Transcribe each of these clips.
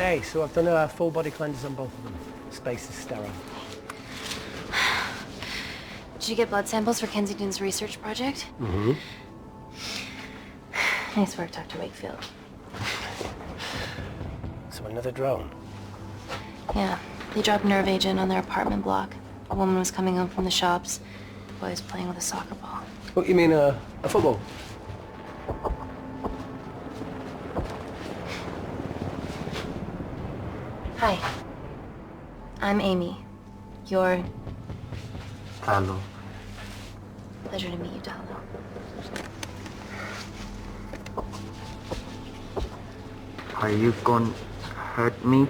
Okay, so I've done a full body cleanse on both of them. Space is sterile. Did you get blood samples for Kensington's research project? Mm-hmm. Nice work, Dr. Wakefield. So another drone? Yeah, they dropped nerve agent on their apartment block. A woman was coming home from the shops. The boy was playing with a soccer ball. What, you mean a football? Hi. I'm Amy. You're... Hello. Pleasure to meet you, Dalo. Are you gonna hurt me?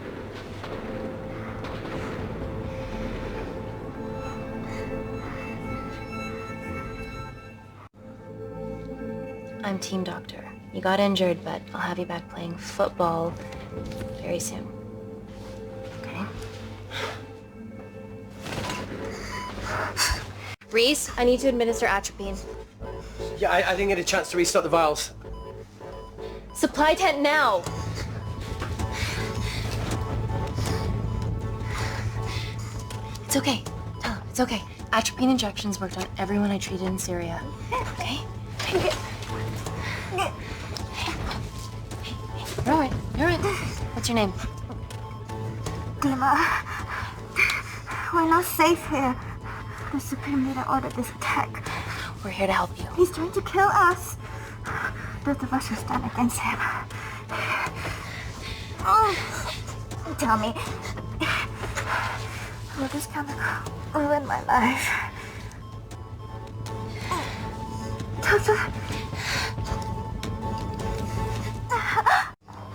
I'm team doctor. You got injured, but I'll have you back playing football very soon. Okay? Reese, I need to administer atropine. Yeah, I didn't get a chance to restock the vials. Supply tent now! It's okay. Tell him, it's okay. Atropine injections worked on everyone I treated in Syria. Okay? You're alright. You're alright. What's your name? Dima, we're not safe here. The Supreme Leader ordered this attack. We're here to help you. He's trying to kill us. Both of us should stand against him. Tell me, will this chemical ruin my life?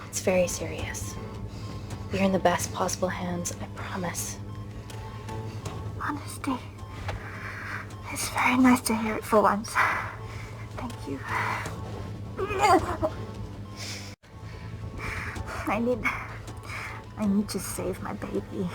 It's very serious. You're in the best possible hands, I promise. Honesty. It's very nice to hear it for once. Thank you. I need to save my baby.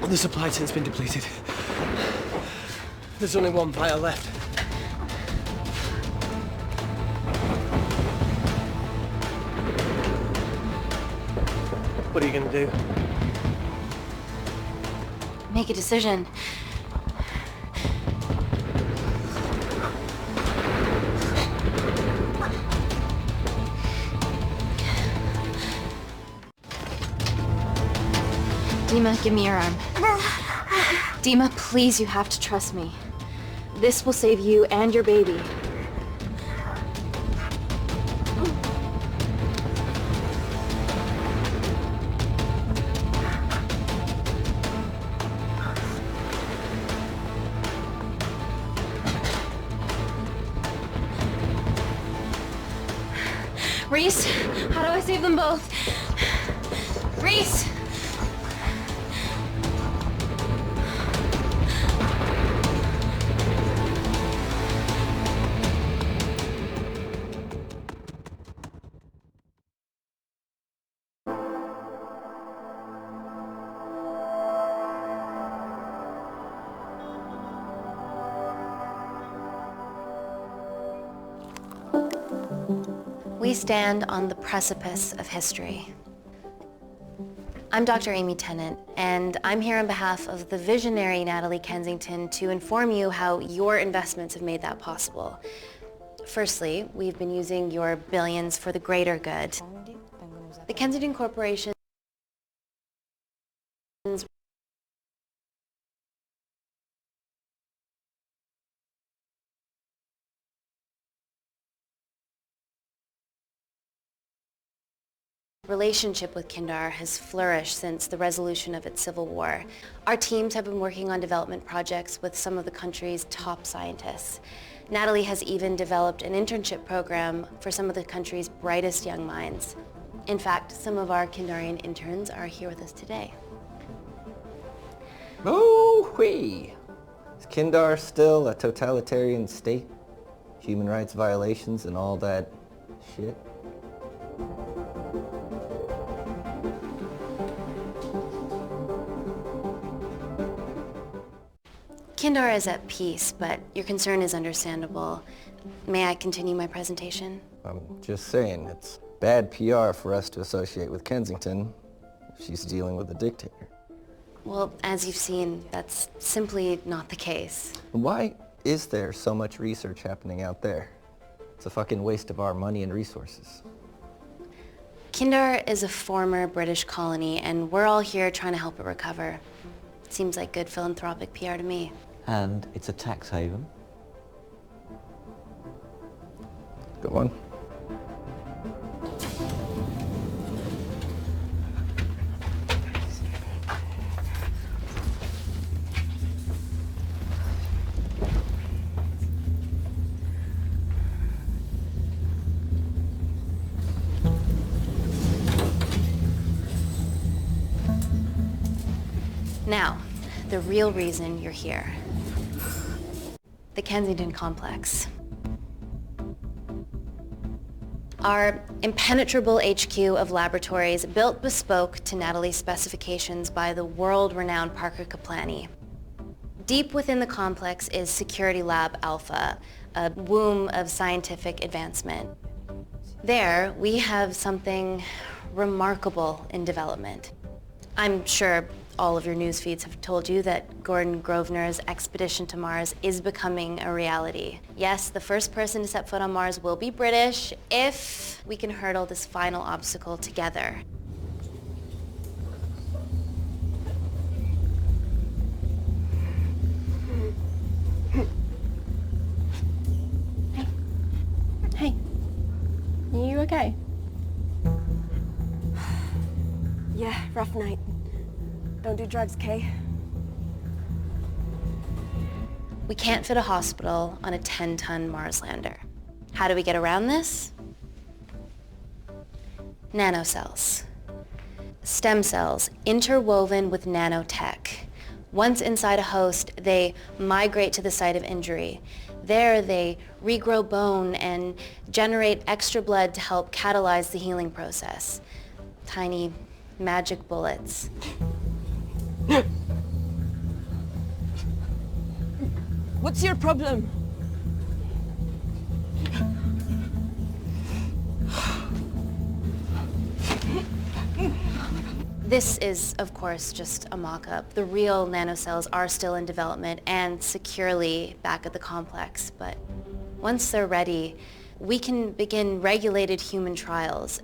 The supply tent's been depleted. There's only one vial left. What are you gonna do? Make a decision. Dima, give me your arm. Dima, please, you have to trust me. This will save you and your baby. Reese, how do I save them both? Reese! We stand on the precipice of history. I'm Dr. Amy Tenant, and I'm here on behalf of the visionary Natalie Kensington to inform you how your investments have made that possible. Firstly, we've been using your billions for the greater good. The Kensington Corporation relationship with Kindar has flourished since the resolution of its civil war. Our teams have been working on development projects with some of the country's top scientists. Natalie has even developed an internship program for some of the country's brightest young minds. In fact, some of our Kindarian interns are here with us today. Oh-wee! Is Kindar still a totalitarian state? Human rights violations and all that shit? Kindar is at peace, but your concern is understandable. May I continue my presentation? I'm just saying, it's bad PR for us to associate with Kensington if she's dealing with a dictator. Well, as you've seen, that's simply not the case. Why is there so much research happening out there? It's a fucking waste of our money and resources. Kindar is a former British colony, and we're all here trying to help it recover. Seems like good philanthropic PR to me. And it's a tax haven. Go on. Now, the real reason you're here. The Kensington complex. Our impenetrable HQ of laboratories, built bespoke to Natalie's specifications by the world-renowned Parker Kaplani. Deep within the complex is Security Lab Alpha, a womb of scientific advancement. There, we have something remarkable in development. I'm sure all of your news feeds have told you that Gordon Grosvenor's expedition to Mars is becoming a reality. Yes, the first person to set foot on Mars will be British if we can hurdle this final obstacle together. Hey. Are you okay? Yeah, rough night. Don't do drugs, Kay. We can't fit a hospital on a 10-ton Mars lander. How do we get around this? Nanocells. Stem cells interwoven with nanotech. Once inside a host, they migrate to the site of injury. There, they regrow bone and generate extra blood to help catalyze the healing process. Tiny magic bullets. What's your problem? This is, of course, just a mock-up. The real nanocells are still in development and securely back at the complex, but once they're ready, we can begin regulated human trials.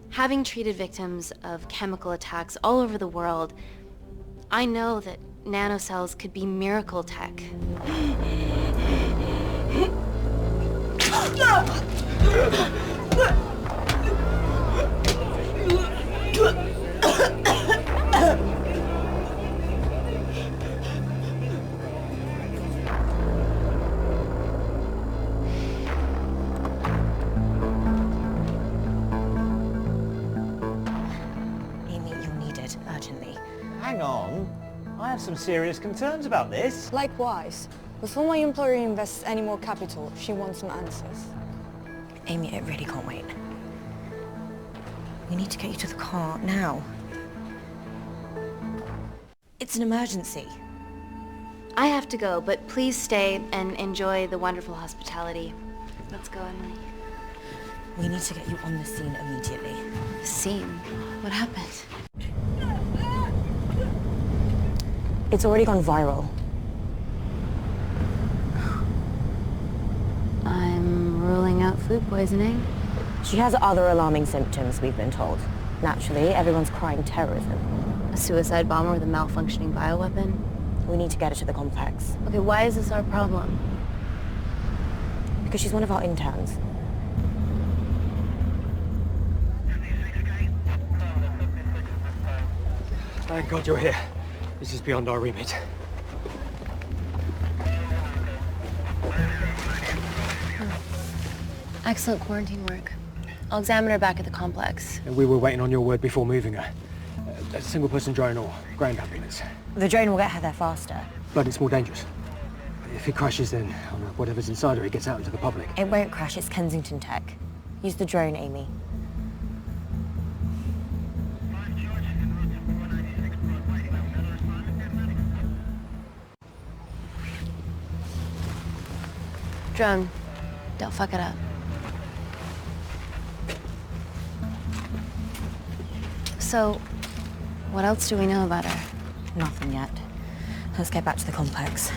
Having treated victims of chemical attacks all over the world, I know that nanocells could be miracle tech. Amy, you're needed urgently. Hang on. I have some serious concerns about this. Likewise. Before my employer invests any more capital, she wants some answers. Amy, it really can't wait. We need to get you to the car now. It's an emergency. I have to go, but please stay and enjoy the wonderful hospitality. Let's go, Emily. We need to get you on the scene immediately. The scene? What happened? It's already gone viral. I'm ruling out food poisoning. She has other alarming symptoms, we've been told. Naturally, everyone's crying terrorism. A suicide bomber with a malfunctioning bioweapon? We need to get her to the complex. Okay, why is this our problem? Because she's one of our interns. Thank God you're here. This is beyond our remit. Excellent quarantine work. I'll examine her back at the complex. And we were waiting on your word before moving her. A single-person drone or ground ambulance. The drone will get her there faster. But it's more dangerous. If it crashes, then whatever's inside her, it gets out into the public. It won't crash, it's Kensington tech. Use the drone, Amy. Drone, don't fuck it up. So, what else do we know about her? Nothing yet. Let's get back to the complex.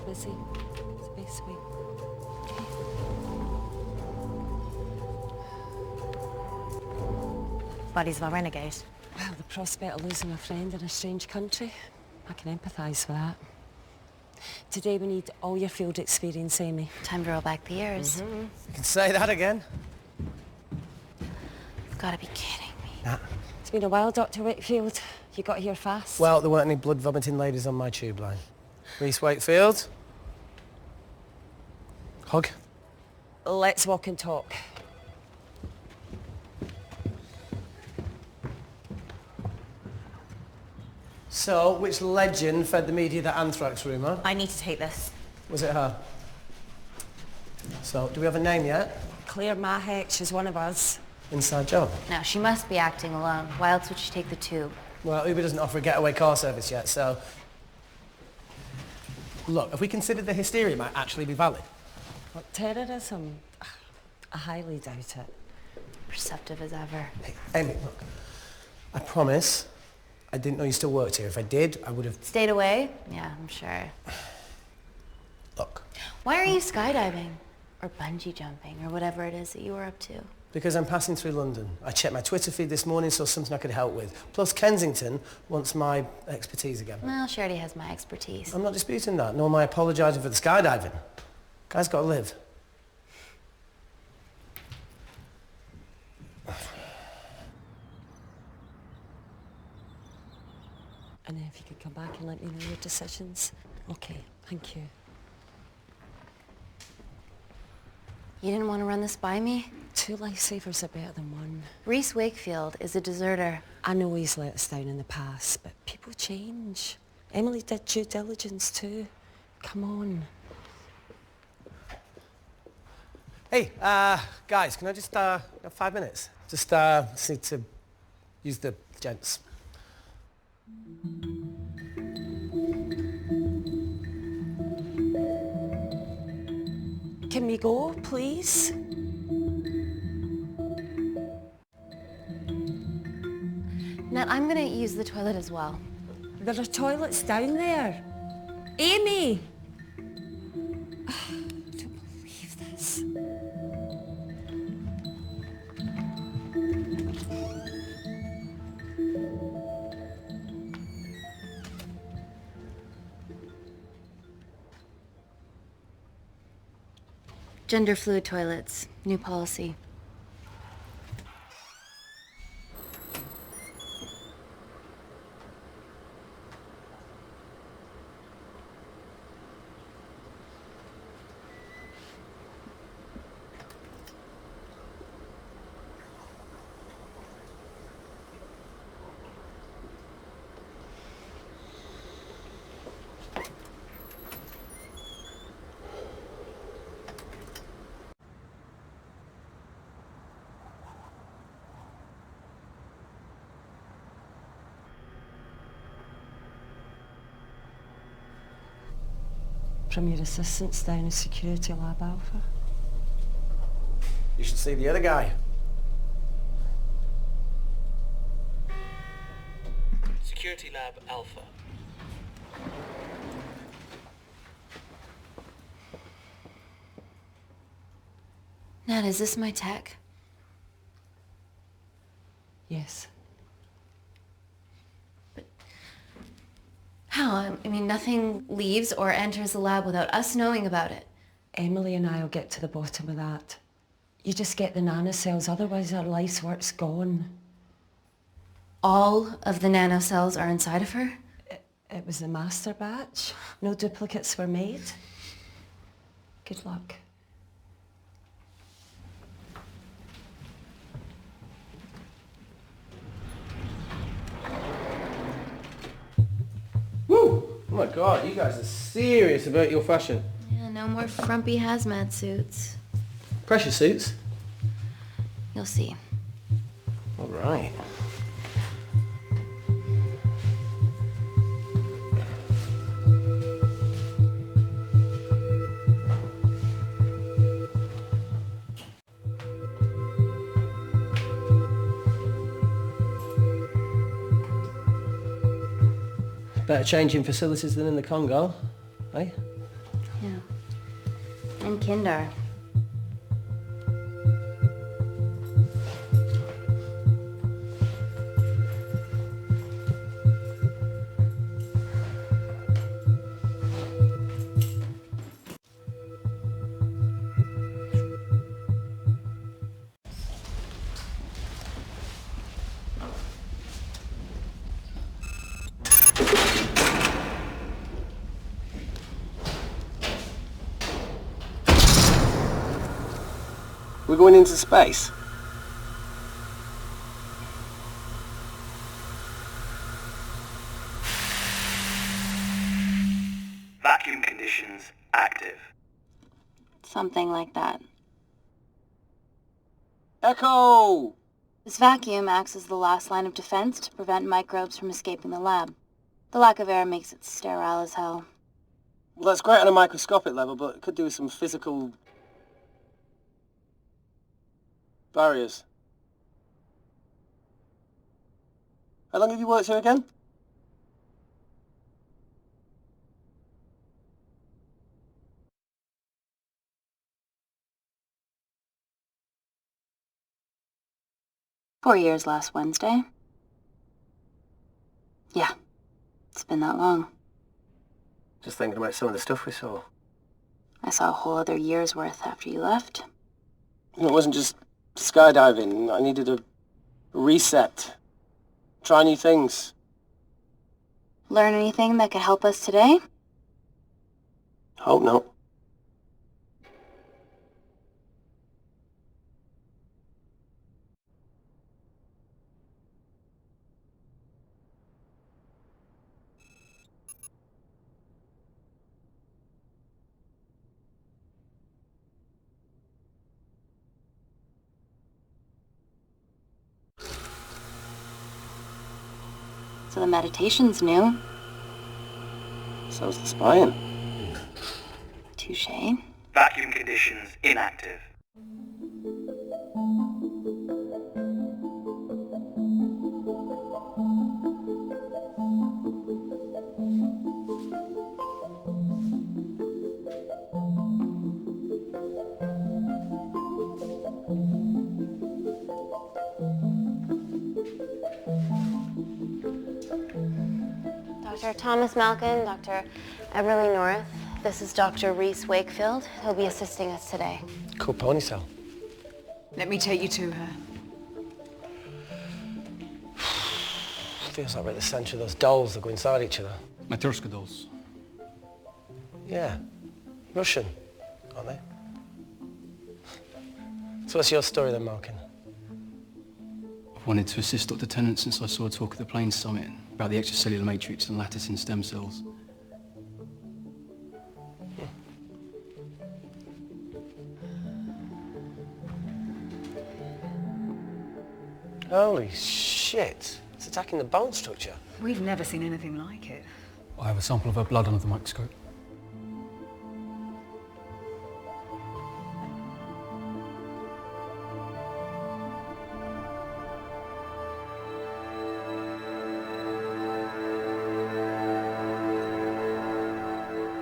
Busy. It's a bit sweet. Bodies of a renegade. Well, the prospect of losing a friend in a strange country, I can empathise with that. Today we need all your field experience, Amy. Time to roll back the years. You can say that again. You've got to be kidding me. Nah. It's been a while, Dr. Wakefield. You got here fast. Well, there weren't any blood-vomiting ladies on my tube line. Reese Wakefield. Hug. Let's walk and talk. So, which legend fed the media that anthrax rumour? I need to take this. Was it her? So, do we have a name yet? Claire Mahek, she's one of us. Inside job. No, she must be acting alone. Why else would she take the tube? Well, Uber doesn't offer a getaway car service yet, so... Look, if we consider the hysteria might actually be valid. What, terrorism? I highly doubt it. Perceptive as ever. Hey, Amy, look. I promise I didn't know you still worked here. If I did, I would have... Stayed away? Yeah, I'm sure. Look. Why are you skydiving? Or bungee jumping, or whatever it is that you were up to? Because I'm passing through London. I checked my Twitter feed this morning, saw something I could help with. Plus, Kensington wants my expertise again. Well, she already has my expertise. I'm not disputing that, nor am I apologising for the skydiving. Guy's got to live. And if you could come back and let me know your decisions. Okay, thank you. You didn't want to run this by me? 2 lifesavers are better than 1. Reese Wakefield is a deserter. I know he's let us down in the past, but people change. Emily did due diligence too. Come on. Hey, guys, can I just, have 5 minutes? Just need to use the gents. Can we go, please? Nat, I'm gonna use the toilet as well. There are toilets down there. Amy! I don't believe this. Gender fluid toilets, new policy. From your assistants down in Security Lab Alpha. You should see the other guy. Security Lab Alpha. Nat, is this my tech? Yes. How? I mean, nothing leaves or enters the lab without us knowing about it. Emily and I will get to the bottom of that. You just get the nanocells, otherwise our life's work's gone. All of the nanocells are inside of her? It was the master batch. No duplicates were made. Good luck. Woo! Oh my God, you guys are serious about your fashion. Yeah, no more frumpy hazmat suits. Pressure suits? You'll see. All right. Better changing facilities than in the Congo, eh? Yeah. And Kindar. We're going into space. Vacuum conditions active. Something like that. Echo! This vacuum acts as the last line of defense to prevent microbes from escaping the lab. The lack of air makes it sterile as hell. Well, that's great on a microscopic level, but it could do with some physical barriers. How long have you worked here again? "4 years last Wednesday." Yeah, it's been that long. Just thinking about some of the stuff we saw. I saw a whole other year's worth after you left. You know, it wasn't just skydiving. I needed a reset. Try new things. Learn anything that could help us today? Hope not. So the meditation's new. So's the spying. Touché. Vacuum conditions inactive. Dr. Thomas Malkin, Dr. Everly North. This is Dr. Reese Wakefield. He'll be assisting us today. Cool ponytail. Let me take you to her. Feels like we're at the centre of those dolls that go inside each other. Matryoshka dolls. Yeah. Russian, aren't they? So what's your story then, Malkin? I've wanted to assist Dr. Tennant since I saw a talk at the Plains Summit about the extracellular matrix and lattice in stem cells. Holy shit. It's attacking the bone structure. We've never seen anything like it. I have a sample of her blood under the microscope.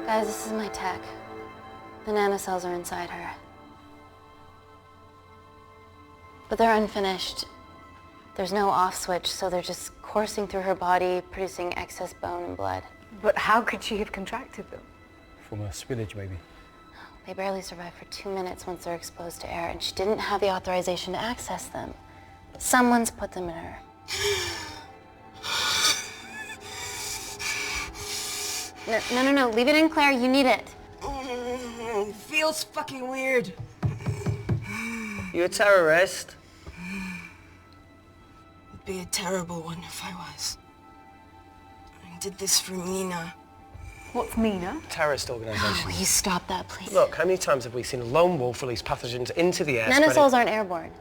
Guys, this is my tech. The nanocells are inside her. But they're unfinished. There's no off switch, so they're just coursing through her body, producing excess bone and blood. But how could she have contracted them? From a spillage, maybe. They barely survive for 2 minutes once they're exposed to air, and she didn't have the authorization to access them. Someone's put them in her. No, leave it in, Claire, you need it. It feels fucking weird. You a terrorist? It'd be a terrible one if I was. I did this for Mina. What's Mina? Terrorist organisation. Oh, will you stop that, please? Look, how many times have we seen a lone wolf release pathogens into the air? Nanocells aren't airborne.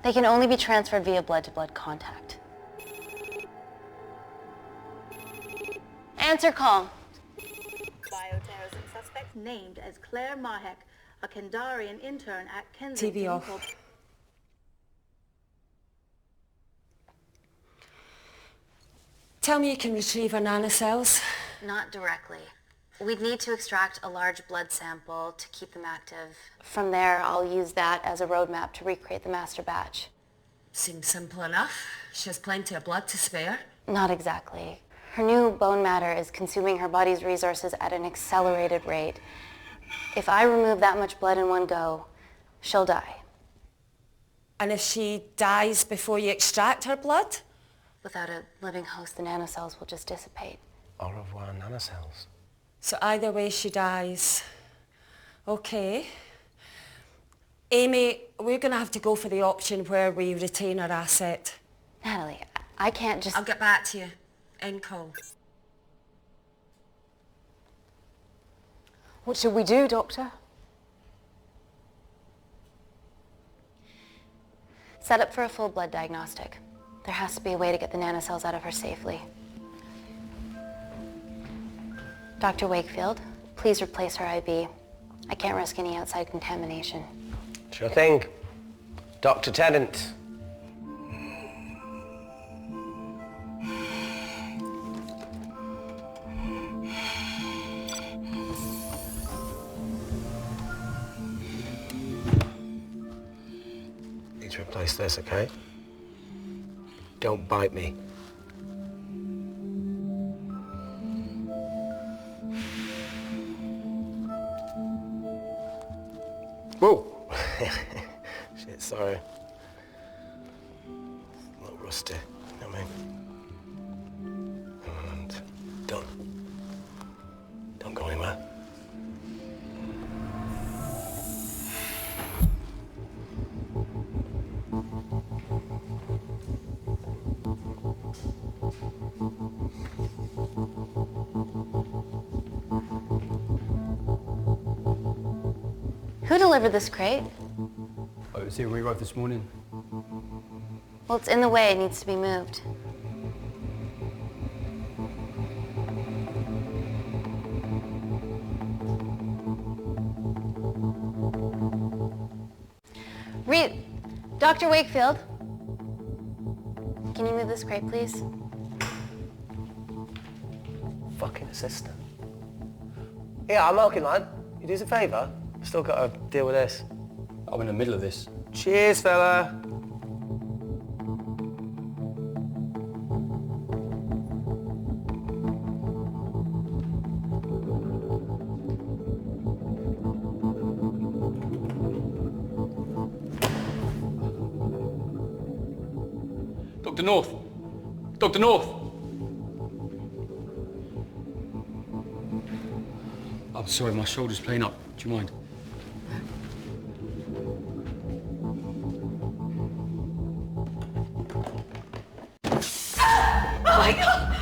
They can only be transferred via blood-to-blood contact. Answer call. Bioterrorism suspect named as Claire Mahek, a Kindarian intern at Kensington. TV off. Tell me you can retrieve our nanocells. Not directly. We'd need to extract a large blood sample to keep them active. From there, I'll use that as a roadmap to recreate the master batch. Seems simple enough. She has plenty of blood to spare. Not exactly. Her new bone matter is consuming her body's resources at an accelerated rate. If I remove that much blood in one go, she'll die. And if she dies before you extract her blood? Without a living host, the nanocells will just dissipate. Au revoir, nanocells. So either way she dies. Okay. Amy, we're going to have to go for the option where we retain our asset. Natalie, I can't just... I'll get back to you. End call. What should we do, Doctor? Set up for a full blood diagnostic. There has to be a way to get the nanocells out of her safely. Dr. Wakefield, please replace her IV. I can't risk any outside contamination. Sure thing. Dr. Tenant. Need to replace this, okay? Don't bite me. Whoa! Shit, sorry. A little rusty, you know what I mean? And don't go anywhere. Who delivered this crate? Oh, it was here when we arrived this morning. Well, it's in the way. It needs to be moved. Dr. Wakefield, can you move this crate, please? Fucking assistant. Yeah, I'm okay, lad. You do us a favour? I've still got to deal with this. I'm in the middle of this. Cheers, fella. Dr. North! Dr. North! I'm sorry, my shoulder's playing up. Do you mind? Oh my God!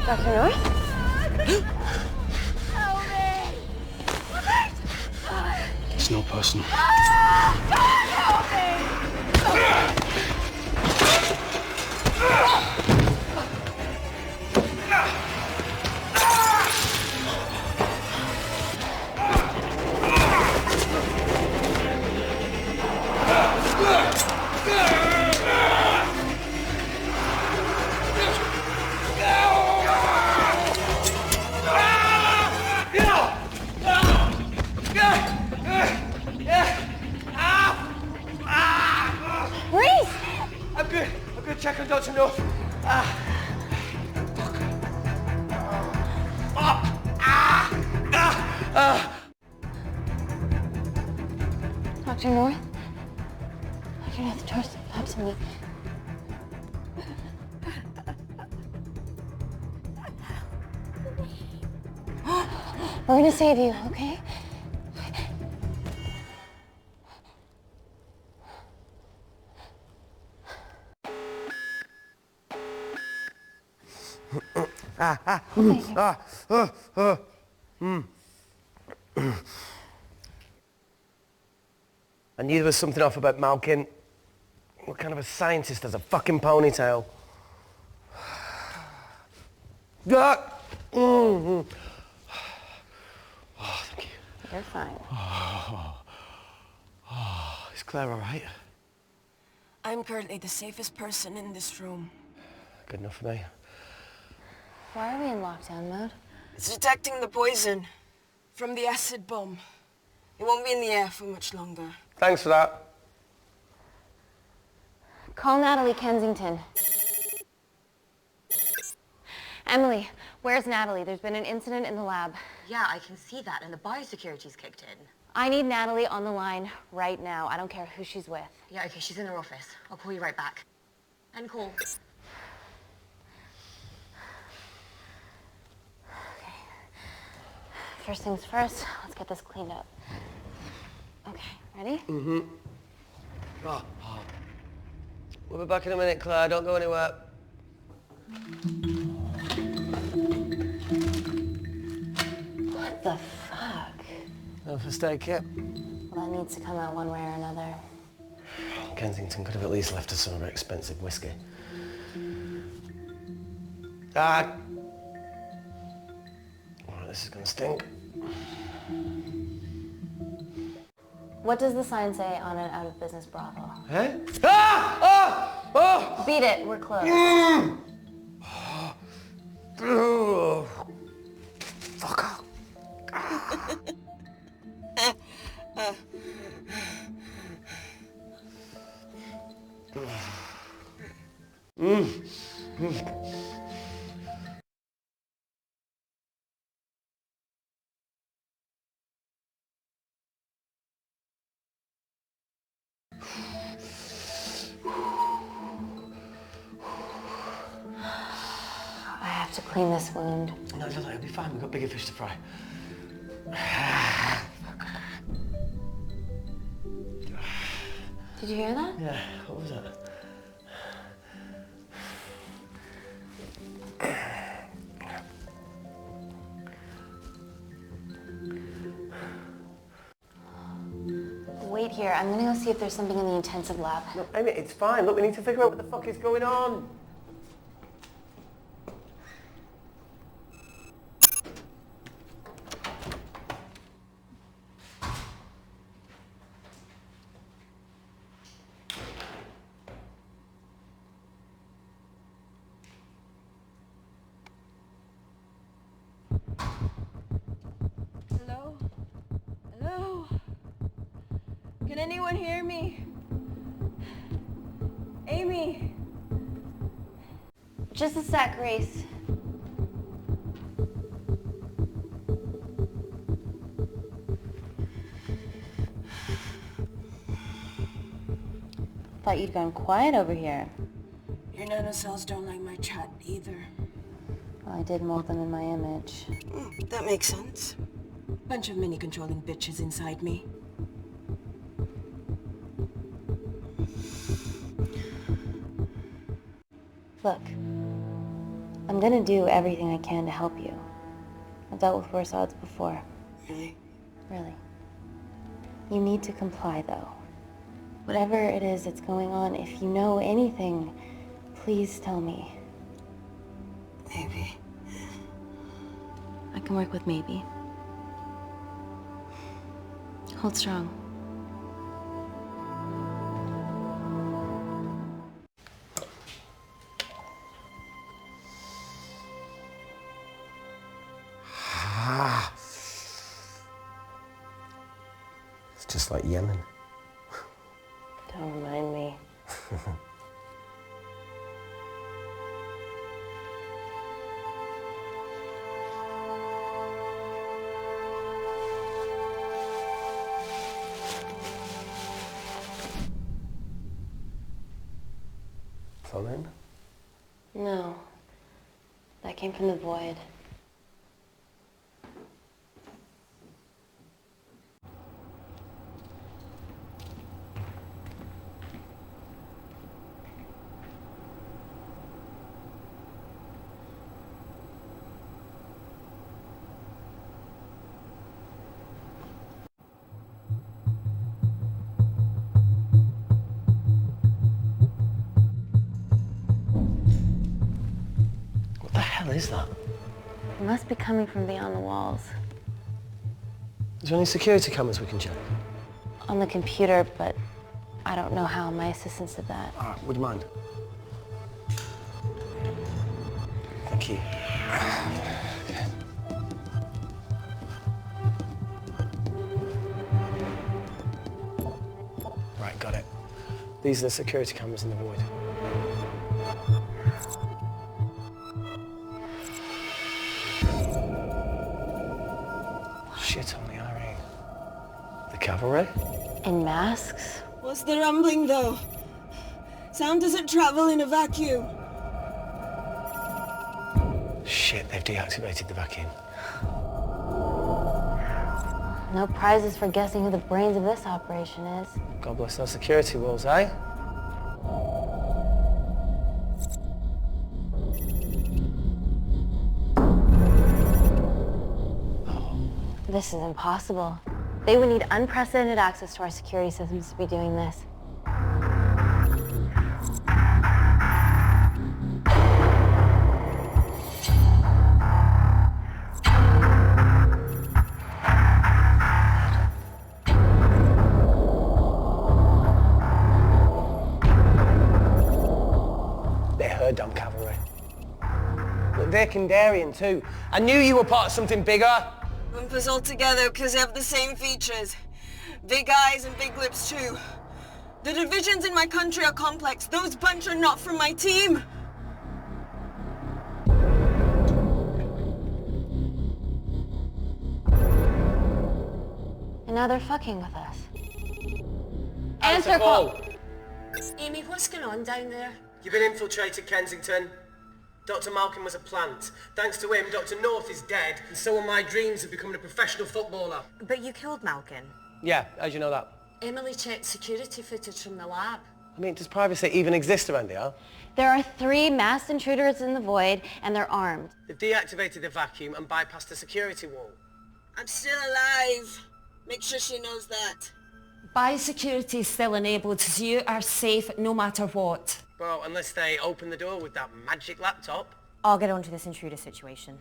Dr. North? Help me! It's not personal. Help me! I'm good. Check on Dr. North. Dr. North? Dr. North, talk to me. We're gonna save you, okay? I knew there was something off about Malkin. What kind of a scientist has a fucking ponytail? Oh, thank you. You're fine. Is Claire all right? I'm currently the safest person in this room. Good enough for me. Why are we in lockdown mode? It's detecting the poison from the acid bomb. It won't be in the air for much longer. Thanks for that. Call Natalie Kensington. Emily, where's Natalie? There's been an incident in the lab. Yeah, I can see that, and the biosecurity's kicked in. I need Natalie on the line right now. I don't care who she's with. Yeah, okay, she's in her office. I'll call you right back. End call. Okay. First things first, let's get this cleaned up. Okay, ready? Mm-hmm. We'll be back in a minute, Claire. Don't go anywhere. What the fuck? No first aid kit. Well, that needs to come out one way or another. Kensington could have at least left us some of her expensive whiskey. Ah! Alright, this is gonna stink. What does the sign say on an out-of-business brothel? Eh? Ah! Ah! Oh! Beat it, we're closed. Oh. Fuck off. I have to clean this wound. No, it'll be fine. We've got bigger fish to fry. Did you hear that? Yeah, what was that? Wait here. I'm gonna go see if there's something in the intensive lab. No, Amy, it's fine. Look, we need to figure out what the fuck is going on. Hello? Hello? Can anyone hear me? Amy? Just a sec, Grace. Thought you'd gone quiet over here. Your nanocells don't like my chat either. Well, I did mold them in my image. That makes sense. Bunch of mini-controlling bitches inside me. Look, I'm gonna do everything I can to help you. I've dealt with worse odds before. Really? Really. You need to comply, though. Whatever it is that's going on, if you know anything, please tell me. Maybe. I can work with maybe. Hold strong. It's just like Yemen. Don't remind me. phone in? No. That came from the void. What the hell is that? It must be coming from beyond the walls. Is there any security cameras we can check? On the computer, but I don't know how. My assistants did that. All right, would you mind? Thank you. Right, got it. These are the security cameras in the void. Shit on the Irene. The cavalry? In masks? What's the rumbling, though? Sound doesn't travel in a vacuum. Shit, they've deactivated the vacuum. No prizes for guessing who the brains of this operation is. God bless those security walls, eh? This is impossible. They would need unprecedented access to our security systems to be doing this. They're her damn cavalry. Look, they're Kindarian too. I knew you were part of something bigger. Lump us all together because they have the same features. Big eyes and big lips too. The divisions in my country are complex. Those bunch are not from my team. And now they're fucking with us. Answer call. Amy, what's going on down there? You've been infiltrated, Kensington. Dr. Malcolm was a plant. Thanks to him, Dr. North is dead, and so are my dreams of becoming a professional footballer. But you killed Malcolm. Yeah, how'd you know that? Emily checked security footage from the lab. I mean, does privacy even exist around here? There are 3 masked intruders in the void, and they're armed. They've deactivated the vacuum and bypassed the security wall. I'm still alive. Make sure she knows that. Biosecurity is still enabled, so you are safe no matter what. Well, unless they open the door with that magic laptop. I'll get onto this intruder situation.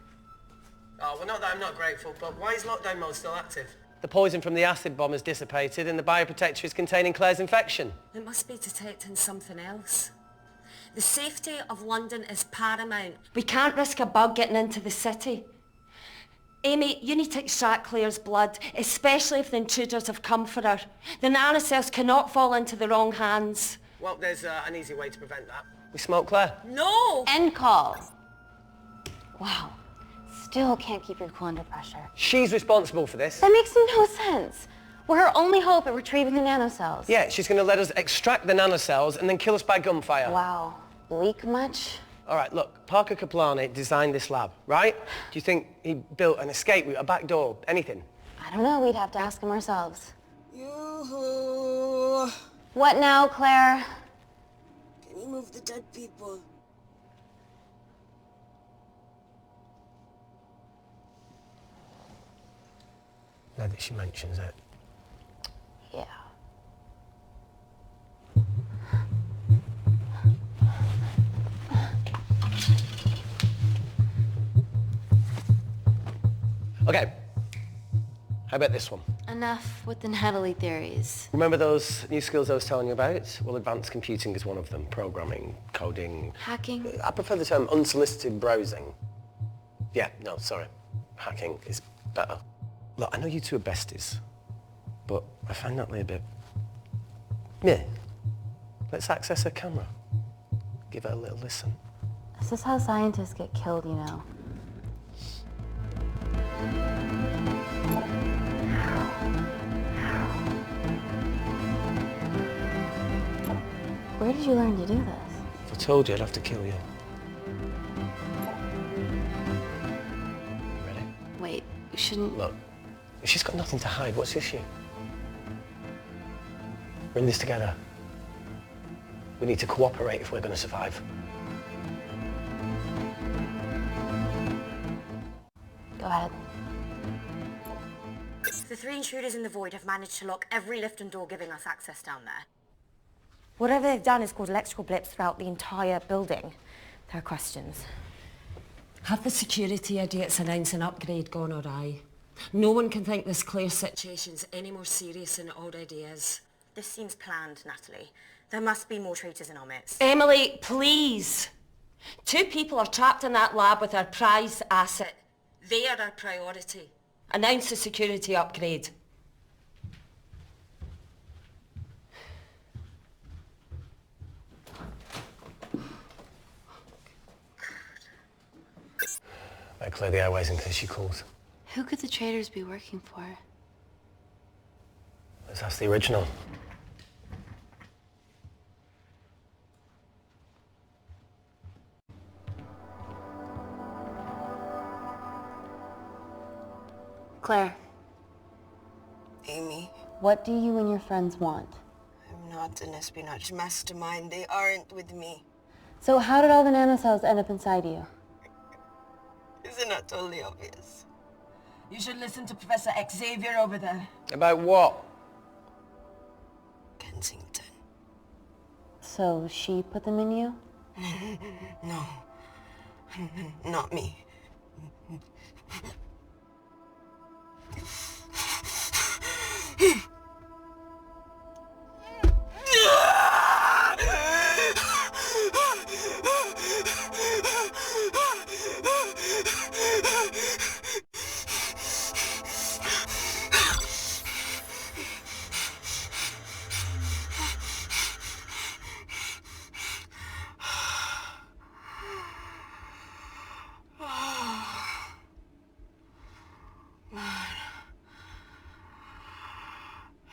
Oh, well, not that I'm not grateful, but why is lockdown mode still active? The poison from the acid bomb has dissipated and the bioprotector is containing Claire's infection. It must be detecting something else. The safety of London is paramount. We can't risk a bug getting into the city. Amy, you need to extract Claire's blood, especially if the intruders have come for her. The nanocells cannot fall into the wrong hands. Well, there's an easy way to prevent that. We smoke Claire. No! End call. Wow. Still can't keep your cool under pressure. She's responsible for this. That makes no sense. We're her only hope at retrieving the nanocells. Yeah, she's going to let us extract the nanocells and then kill us by gunfire. Wow. Bleak much? All right, look, Parker Kaplani designed this lab, right? Do you think he built an escape route, a back door, anything? I don't know. We'd have to ask him ourselves. Yoo-hoo. What now, Claire? Can you move the dead people? Now that she mentions it. Yeah. Okay. How about this one? Enough with the Natalie theories. Remember those new skills I was telling you about? Well, advanced computing is one of them. Programming, coding. Hacking? I prefer the term unsolicited browsing. Yeah, no, sorry. Hacking is better. Look, I know you two are besties, but I find Natalie a bit... meh. Let's access her camera. Give her a little listen. This is how scientists get killed, you know. Where did you learn to do this? If I told you, I'd have to kill you. Ready? Wait, you shouldn't... Look, if she's got nothing to hide, what's the issue? We're in this together. We need to cooperate if we're going to survive. Go ahead. The 3 intruders in the void have managed to lock every lift and door giving us access down there. Whatever they've done is caused electrical blips throughout the entire building. There are questions. Have the security idiots announced an upgrade gone awry? No one can think this Claire situation's any more serious than it already is. This seems planned, Natalie. There must be more traitors in our midst. Emily, please! 2 people are trapped in that lab with our prized asset. They are our priority. Announce the security upgrade. Better clear the airways in case she calls. Who could the traitors be working for? Let's ask the original. Claire, Amy, what do you and your friends want? I'm not an espionage mastermind. They aren't with me. So how did all the nanocells end up inside you? Isn't that totally obvious? You should listen to Professor Xavier over there. About what? Kensington. So she put them in you? No. Not me.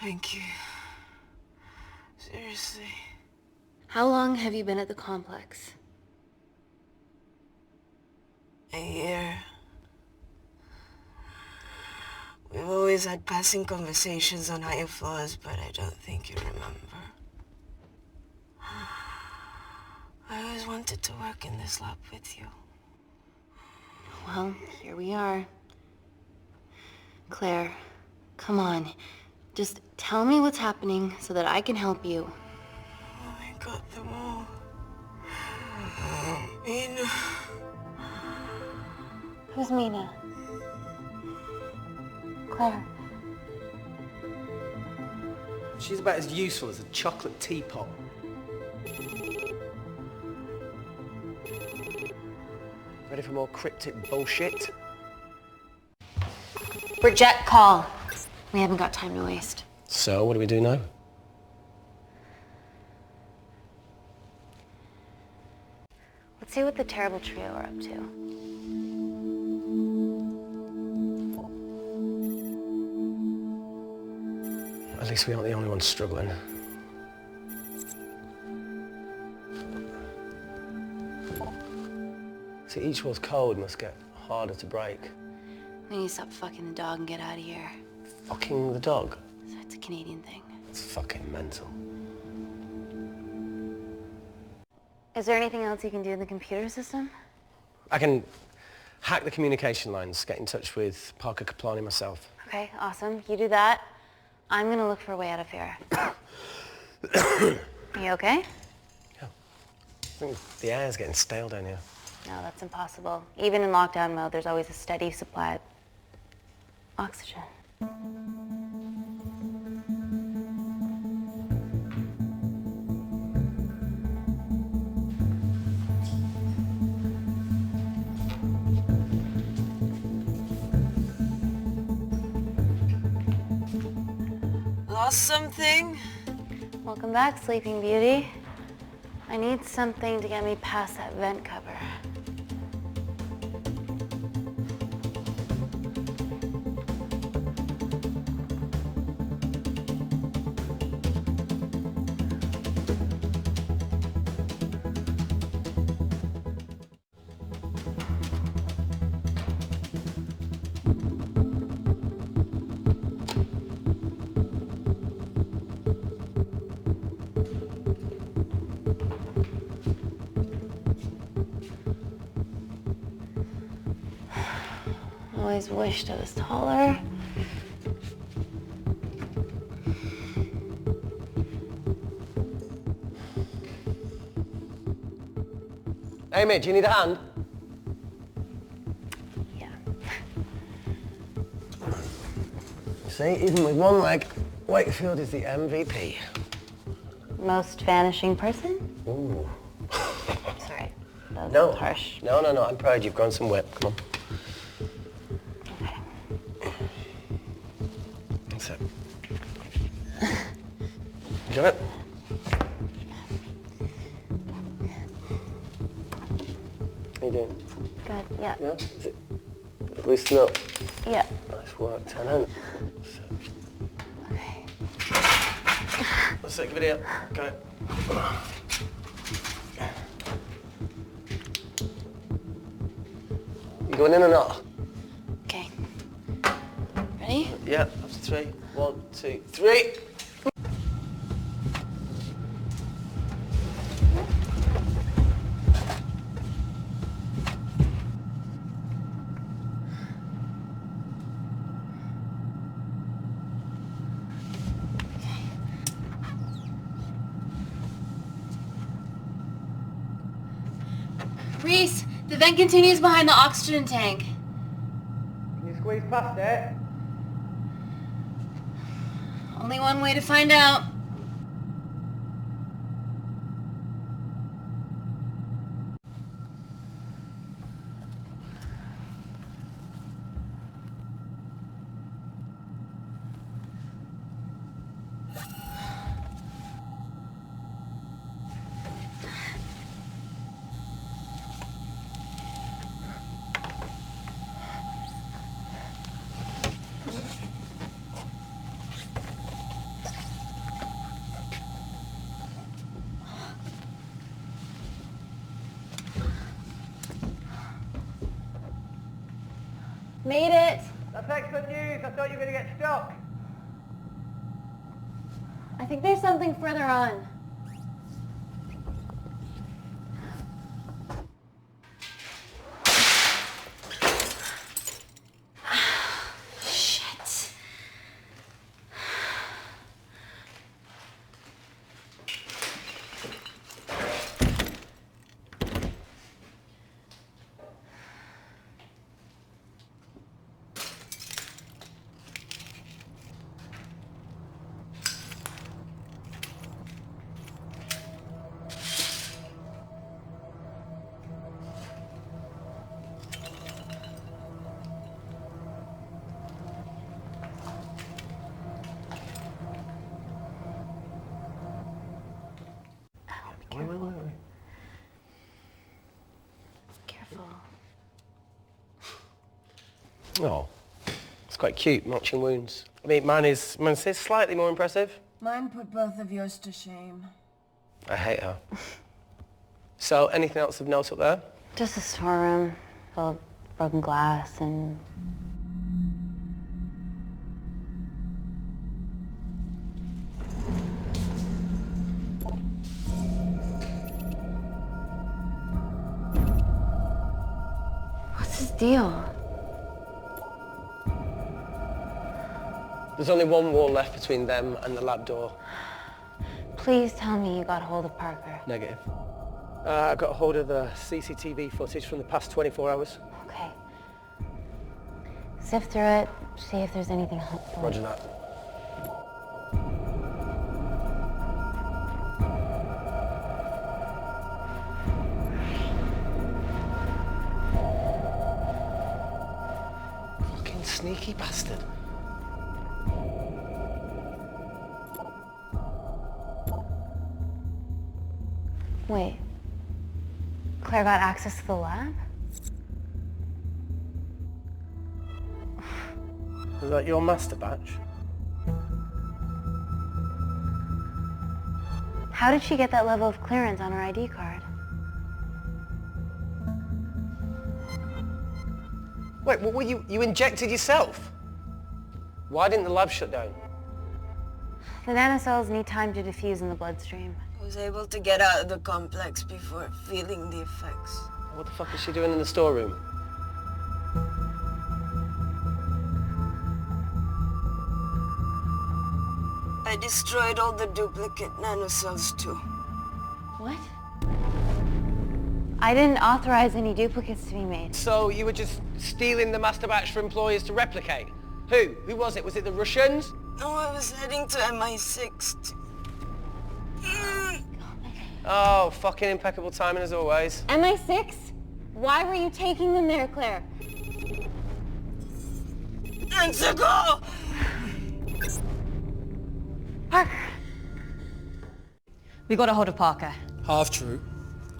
Thank you. Seriously. How long have you been at the complex? A year. We've always had passing conversations on higher floors, but I don't think you remember. I always wanted to work in this lab with you. Well, here we are. Claire, come on. Just tell me what's happening so that I can help you. I got them all. Mina. Who's Mina? Claire. She's about as useful as a chocolate teapot. Ready for more cryptic bullshit? Reject call. We haven't got time to waste. So, what do we do now? Let's see what the terrible trio are up to. At least we aren't the only ones struggling. See, each wall's code must get harder to break. We need to stop fucking the dog and get out of here. Fucking the dog? So it's a Canadian thing. It's fucking mental. Is there anything else you can do in the computer system? I can hack the communication lines, get in touch with Parker Kaplani myself. Okay, awesome. You do that. I'm gonna look for a way out of here. You okay? Yeah. I think the air's getting stale down here. No, that's impossible. Even in lockdown mode, there's always a steady supply of oxygen. Lost something? Welcome back, Sleeping Beauty. I need something to get me past that vent cover. always wished I was taller. Amy, do you need a hand? Yeah. See, even with one leg, Wakefield is the MVP. Most vanishing person? Ooh. Sorry, that was No. harsh. No, I'm proud you've grown some whip. Come on. Okay. That's it. You got it? How you doing? Good, yeah. Yeah? Is it loosen up? Yeah. Nice work, Tenant. Okay. Let's take a video. Got it. You going in or not? Okay. Ready? Yeah, after 3. 1, 2, 3. Reese, the vent continues behind the oxygen tank. Can you squeeze past it? Only one way to find out. Made it. That's excellent news. I thought you were going to get stuck. I think there's something further on. Shit. Wait. Careful. Oh, it's quite cute, matching wounds. I mean, mine is slightly more impressive. Mine put both of yours to shame. I hate her. So, anything else of note up there? Just a storeroom full of broken glass and... What's his deal? There's only one wall left between them and the lab door. Please tell me you got hold of Parker. Negative. I got a hold of the CCTV footage from the past 24 hours. Okay. Sift through it, see if there's anything helpful. Roger that. Fucking sneaky bastard. Wait. Claire got access to the lab? Is that your master batch? How did she get that level of clearance on her ID card? Wait, what were you injected yourself? Why didn't the lab shut down? The nanocells need time to diffuse in the bloodstream. I was able to get out of the complex before feeling the effects. What the fuck is she doing in the storeroom? destroyed all the duplicate nanocells too. What? I didn't authorize any duplicates to be made. So you were just stealing the master batch for employers to replicate? Who? Who was it? Was it the Russians? No, I was heading to MI6. Oh, fucking impeccable timing as always. MI6? Why were you taking them there, Claire? Months ago! Parker! We got a hold of Parker. Half true.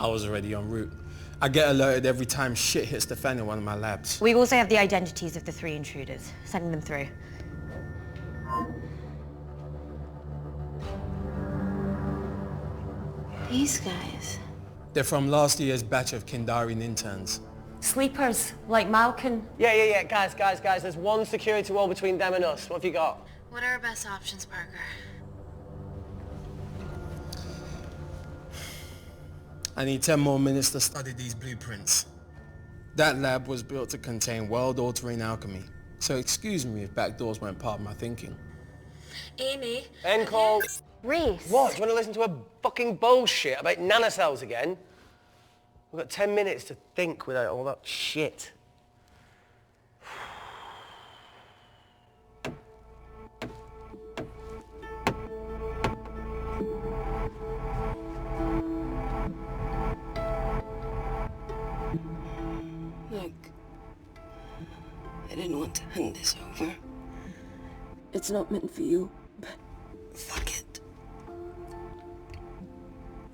I was already en route. I get alerted every time shit hits the fan in one of my labs. We also have the identities of the 3 intruders. Sending them through. These guys. They're from last year's batch of Kindarian interns. Sleepers, like Malkin. Yeah. Guys. There's one security wall between them and us. What have you got? What are our best options, Parker? I need 10 more minutes to study these blueprints. That lab was built to contain world-altering alchemy. So excuse me if backdoors weren't part of my thinking. Amy. End call. Reese. What? Do you want to listen to a fucking bullshit about nanocells again? We've got 10 minutes to think without all that shit. Look, I didn't want to hand this over. It's not meant for you, but fuck it.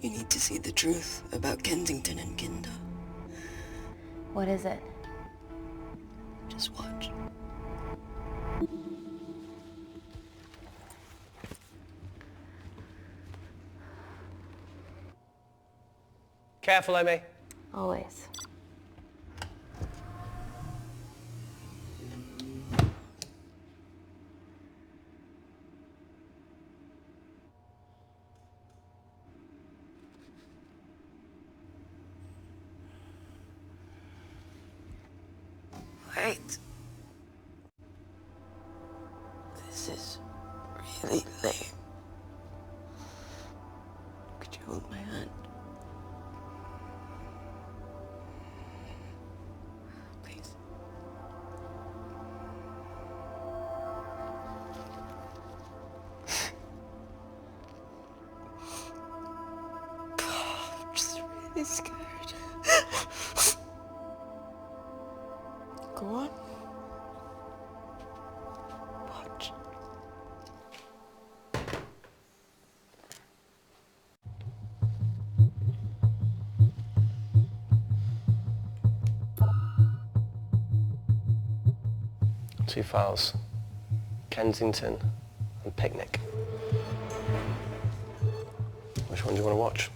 You need to see the truth about Kensington and Kindar. What is it? Just watch. Careful, Amy. Always. Wait. This is really lame. Could you hold my hand? Please. I'm just really scared. Go on. Watch. Two files. Kensington and Picnic. Which one do you want to watch?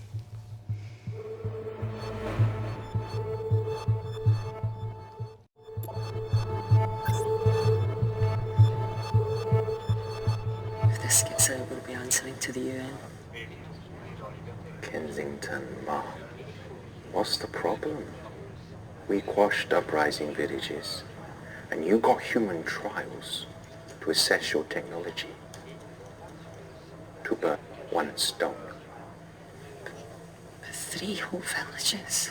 This gets out, we'll be answering to the UN. Kensington, Ma. What's the problem? We quashed uprising villages, and you got human trials to assess your technology. To burn one stone. 3 whole villages.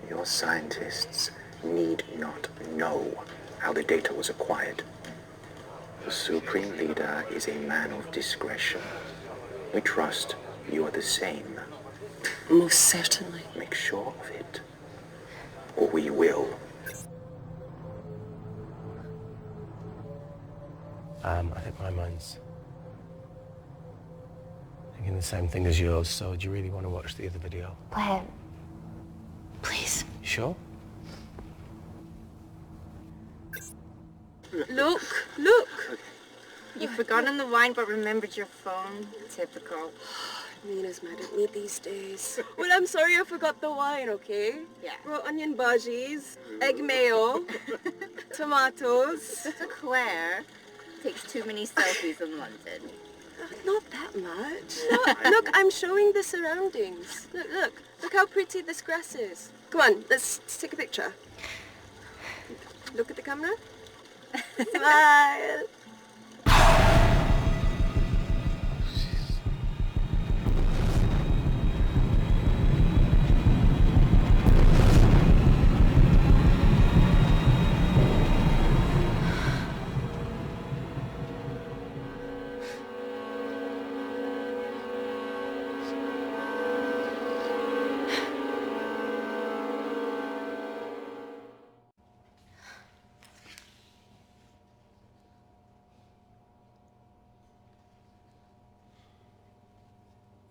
Your scientists need not know how the data was acquired. The Supreme Leader is a man of discretion. We trust you are the same. Most certainly. Make sure of it, or we will. I think my mind's thinking the same thing as yours, so do you really want to watch the other video? Play it. Please. You sure? Look! You've forgotten the wine but remembered your phone. Typical. Mina's mad at me these days. Well, I'm sorry I forgot the wine, okay? Yeah. Raw onion bhajis, egg mayo, tomatoes. Claire takes too many selfies in London. Not that much. No, look, I'm showing the surroundings. Look how pretty this grass is. Come on, let's take a picture. Look at the camera. Smile.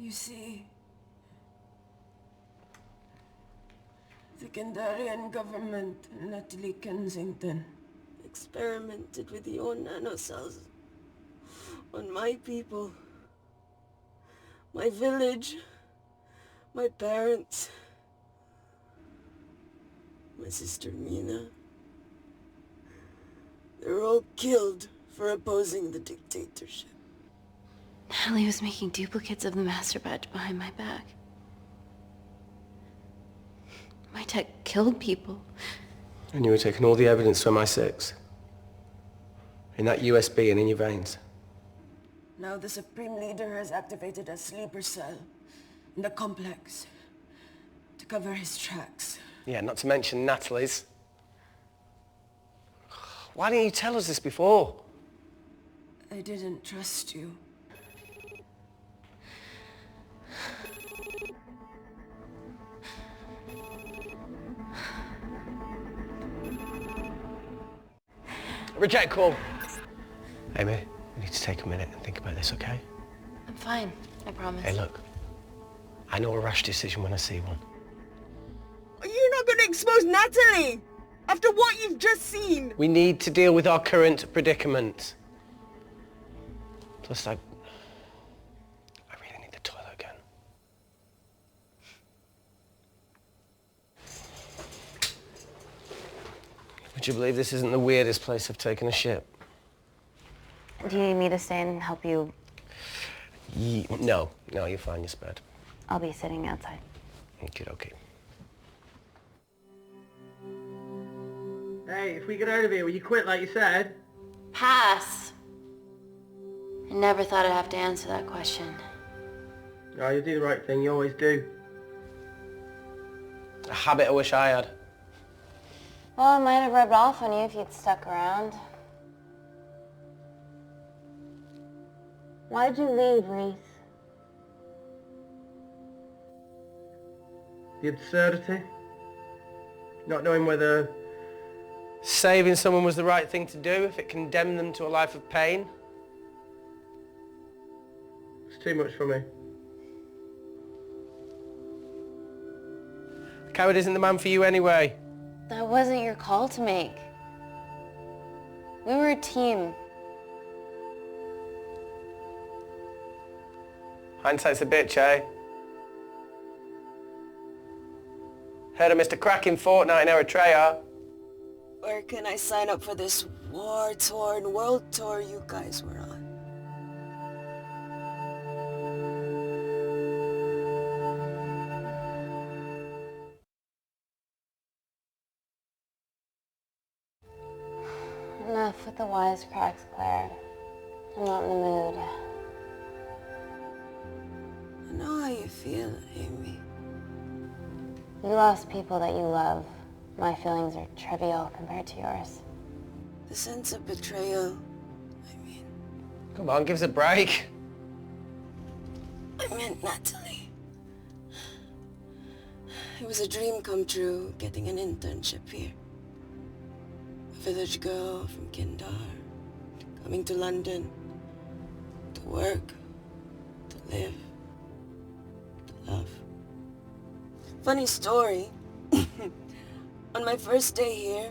You see, the Kindarian government and Natalie Kensington experimented with your nanocells on my people, my village, my parents, my sister Mina. They were all killed for opposing the dictatorship. Natalie was making duplicates of the master batch behind my back. My tech killed people. And you were taking all the evidence from MI6? In that USB and in your veins? Now the Supreme Leader has activated a sleeper cell in the complex to cover his tracks. Yeah, not to mention Natalie's. Why didn't you tell us this before? I didn't trust you. Reject call. Amy, we need to take a minute and think about this, okay? I'm fine, I promise. Hey, look. I know a rash decision when I see one. Are you not going to expose Natalie? After what you've just seen? We need to deal with our current predicament. Plus, I really need the toilet again. Would you believe this isn't the weirdest place I've taken a shit? Do you need me to stay and help you? No, you're fine, you're spared. I'll be sitting outside. Okay. Hey, if we get out of here, will you quit like you said? Pass. I never thought I'd have to answer that question. Oh, you do the right thing, you always do. A habit I wish I had. Well, it might have rubbed off on you if you'd stuck around. Why'd you leave, Reese? The absurdity. Not knowing whether saving someone was the right thing to do if it condemned them to a life of pain. it's too much for me. A coward isn't the man for you anyway. That wasn't your call to make. We were a team. Hindsight's a bitch, eh? Heard of Mr. Cracking Fortnite in Eritrea. Where can I sign up for this war-torn world tour you guys were on? Enough with the wisecracks, Claire. I'm not in the mood. I know how you feel, Amy. You lost people that you love. My feelings are trivial compared to yours. The sense of betrayal, Come on, give us a break. I meant Natalie. It was a dream come true, getting an internship here. A village girl from Kindar, coming to London, to work, to live, to love. Funny story. On my first day here,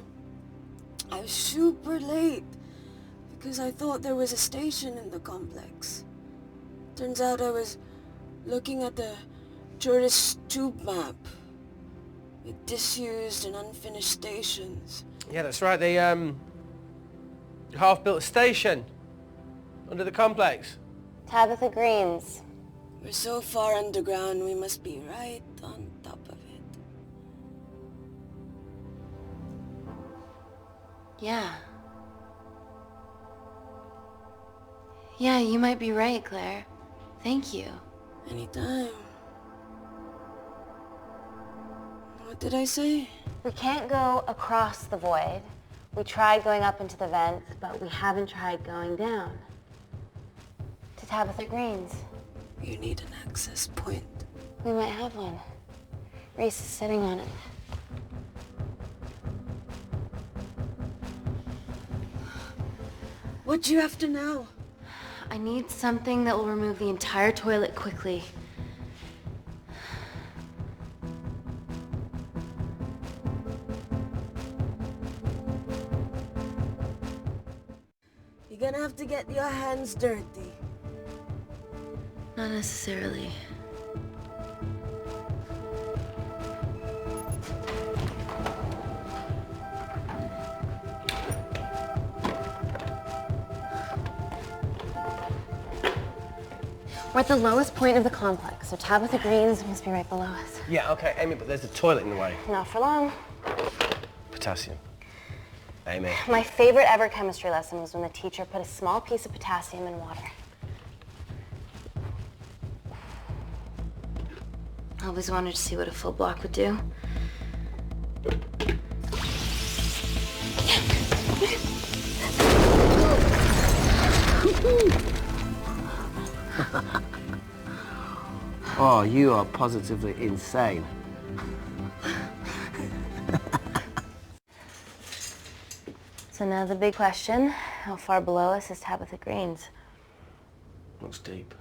I was super late because I thought there was a station in the complex. Turns out I was looking at the tourist tube map with disused and unfinished stations. Yeah, that's right. They half-built station under the complex. Tabitha Greens. We're so far underground, we must be right on top of it. Yeah. Yeah, you might be right, Claire. Thank you. Anytime. What did I say? We can't go across the void. We tried going up into the vents, but we haven't tried going down. To Tabitha Greens. You need an access point. We might have one. Reese is sitting on it. What do you have to know? I need something that will remove the entire toilet quickly. You're gonna have to get your hands dirty. Not necessarily. We're at the lowest point of the complex, so Tabitha Green's must be right below us. Yeah, okay, Amy, but there's a toilet in the way. Not for long. Potassium. Amy. My favorite ever chemistry lesson was when the teacher put a small piece of potassium in water. I always wanted to see what a full block would do. Oh, you are positively insane. So now the big question, how far below us is Tabitha Green's? Looks deep.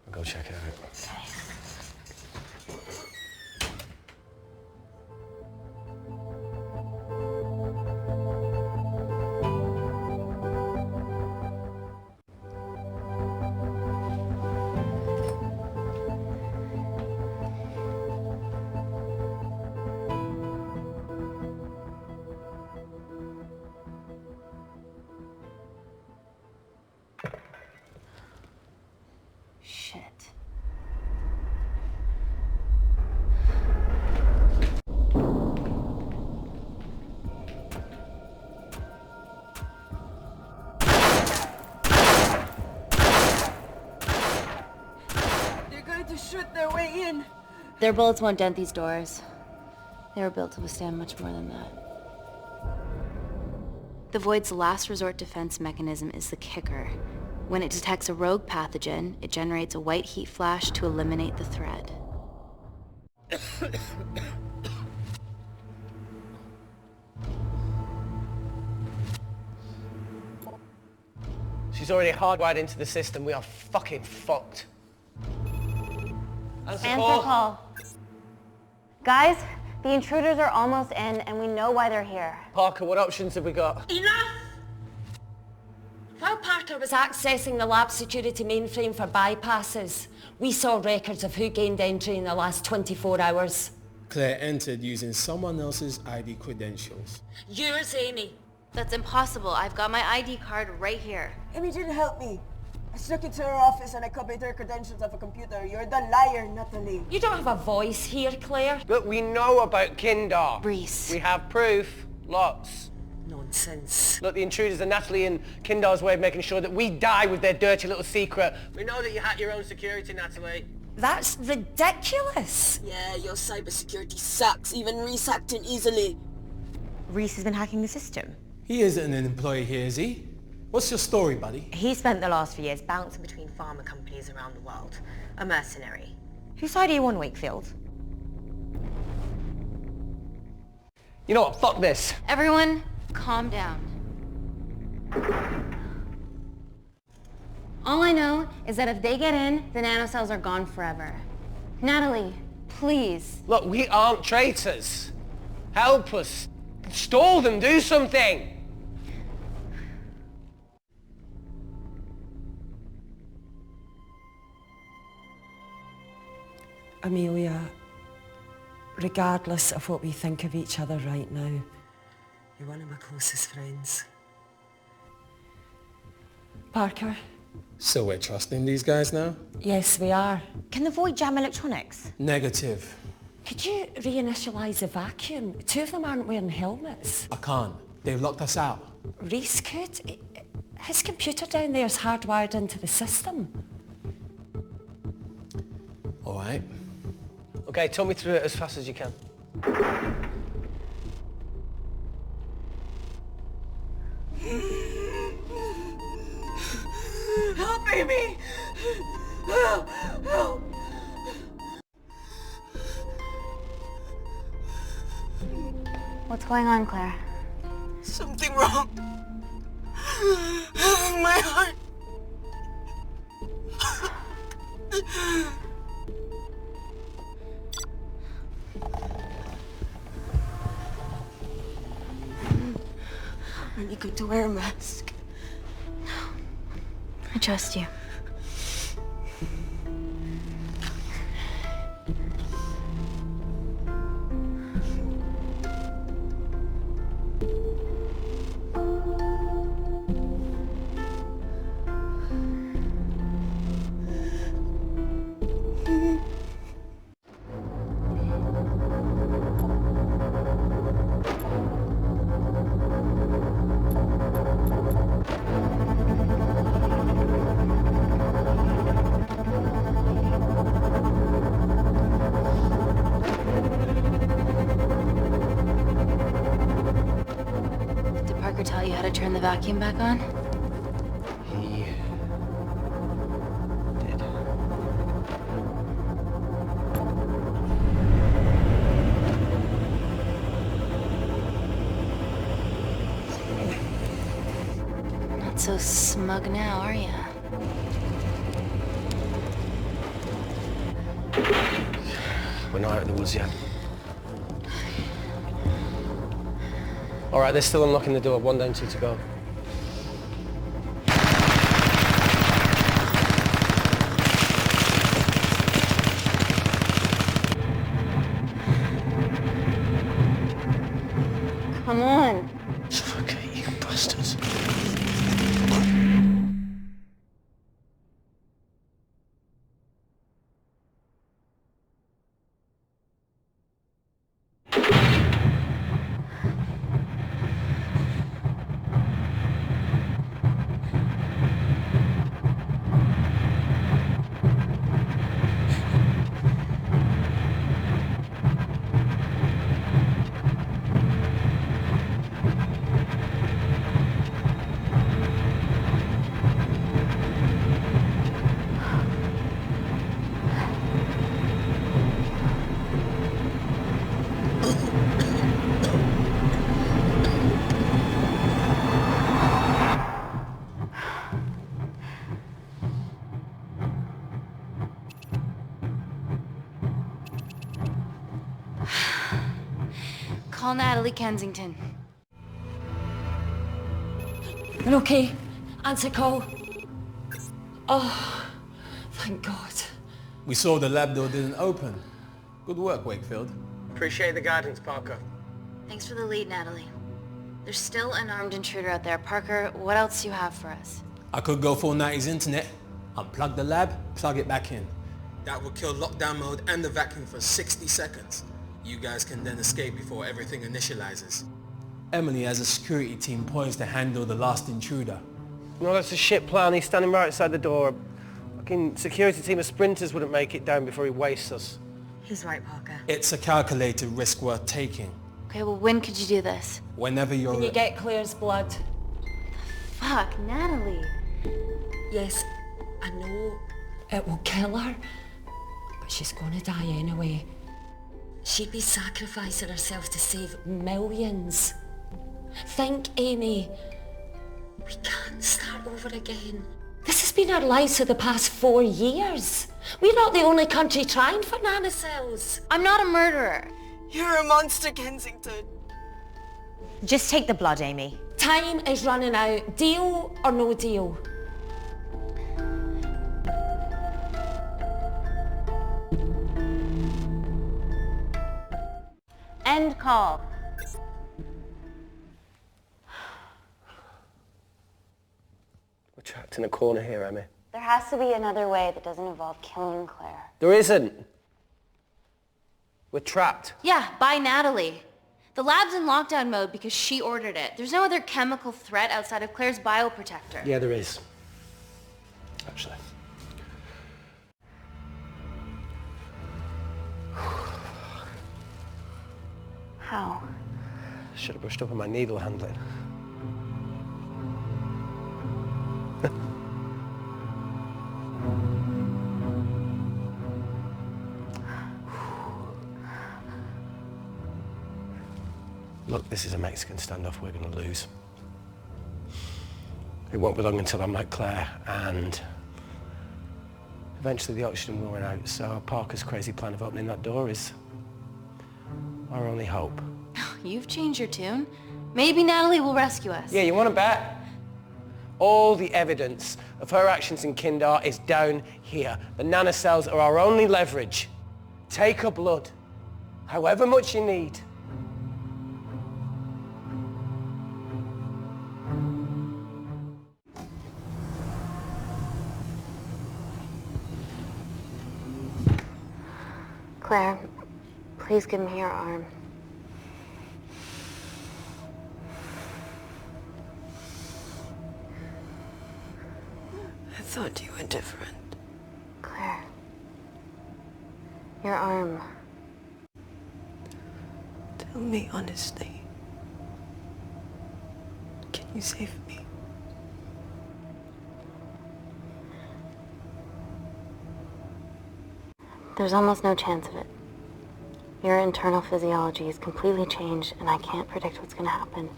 I'll go check it out. Shit. They're going to shoot their way in. Their bullets won't dent these doors. They were built to withstand much more than that. The Void's last resort defense mechanism is the kicker. When it detects a rogue pathogen, it generates a white heat flash to eliminate the threat. She's already hardwired into the system. We are fucking fucked. Answer call. Guys, the intruders are almost in, and we know why they're here. Parker, what options have we got? Enough! While Parker was accessing the lab security mainframe for bypasses, we saw records of who gained entry in the last 24 hours. Claire entered using someone else's ID credentials. Yours, Amy. That's impossible. I've got my ID card right here. Amy didn't help me. I snuck into her office and I copied her credentials off a computer. You're the liar, Natalie. You don't have a voice here, Claire. Look, we know about Kindar. Reese. We have proof. Lots. Nonsense. Look, the intruders are Natalie and Kindar's way of making sure that we die with their dirty little secret. We know that you hack your own security, Natalie. That's ridiculous. Yeah, your cybersecurity sucks. Even Reese hacked in easily. Reese has been hacking the system. He isn't an employee here, is he? What's your story, buddy? He spent the last few years bouncing between pharma companies around the world. A mercenary. Whose side are you on, Wakefield? You know what? Fuck this. Everyone, calm down. All I know is that if they get in, the nanocells are gone forever. Natalie, please. Look, we aren't traitors. Help us. Stall them. Do something. Amelia, regardless of what we think of each other right now, you're one of my closest friends. Parker? So we're trusting these guys now? Yes, we are. Can the Void jam electronics? Negative. Could you reinitialize the vacuum? Two of them aren't wearing helmets. I can't. They've locked us out. Reese could. His computer down there is hardwired into the system. All right. Okay, talk me through it as fast as you can. Help, Amy! Help! Help! What's going on, Claire? Something wrong. My heart. to wear a mask. I trust you. Tell you how to turn the vacuum back on? He did. Not so smug now, are ya? We're not out of the woods yet. All right, they're still unlocking the door. 1 down, 2 to go. Come on. Suffocate, you bastards. Call Natalie Kensington. You're okay? Answer call. Oh, thank God. We saw the lab door didn't open. Good work, Wakefield. Appreciate the guidance, Parker. Thanks for the lead, Natalie. There's still an armed intruder out there. Parker, what else do you have for us? I could go full 90s internet, unplug the lab, plug it back in. That would kill lockdown mode and the vacuum for 60 seconds. You guys can then escape before everything initializes. Emily has a security team poised to handle the last intruder. No, that's a shit plan. He's standing right outside the door. Fucking security team of sprinters wouldn't make it down before he wastes us. He's right, Parker. It's a calculated risk worth taking. Okay, well, when could you do this? Whenever you're... When you get Claire's blood. Fuck, Natalie. Yes, I know it will kill her, but she's gonna die anyway. She'd be sacrificing herself to save millions. Think, Amy. We can't start over again. This has been our lives for the past 4 years. We're not the only country trying for nanocells. I'm not a murderer. You're a monster, Kensington. Just take the blood, Amy. Time is running out. Deal or no deal? End call. We're trapped in a corner here, Amy. There has to be another way that doesn't involve killing Claire. There isn't. We're trapped. Yeah, by Natalie. The lab's in lockdown mode because she ordered it. There's no other chemical threat outside of Claire's bioprotector. Yeah, there is. Actually. How? Should have brushed up on my needle handling. Look, this is a Mexican standoff we're going to lose. It won't be long until I'm like Claire, and eventually the oxygen will run out, so Parker's crazy plan of opening that door is our only hope. You've changed your tune. Maybe Natalie will rescue us. Yeah, you want to bet? All the evidence of her actions in Kindar is down here. The nanocells are our only leverage. Take her blood, however much you need. Claire, please give me your arm. I thought you were different. Claire, your arm. Tell me honestly. Can you save me? There's almost no chance of it. Your internal physiology is completely changed, and I can't predict what's going to happen.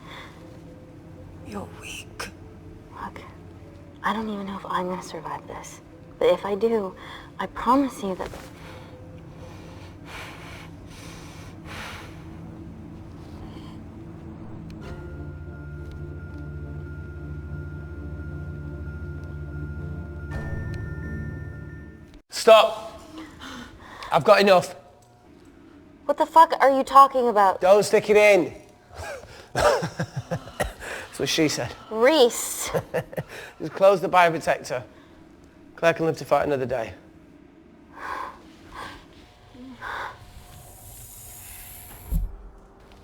You're weak. Look, I don't even know if I'm going to survive this. But if I do, I promise you that... Stop! I've got enough. What the fuck are you talking about? Don't stick it in. That's what she said. Reese! Just close the bioprotector. Claire can live to fight another day.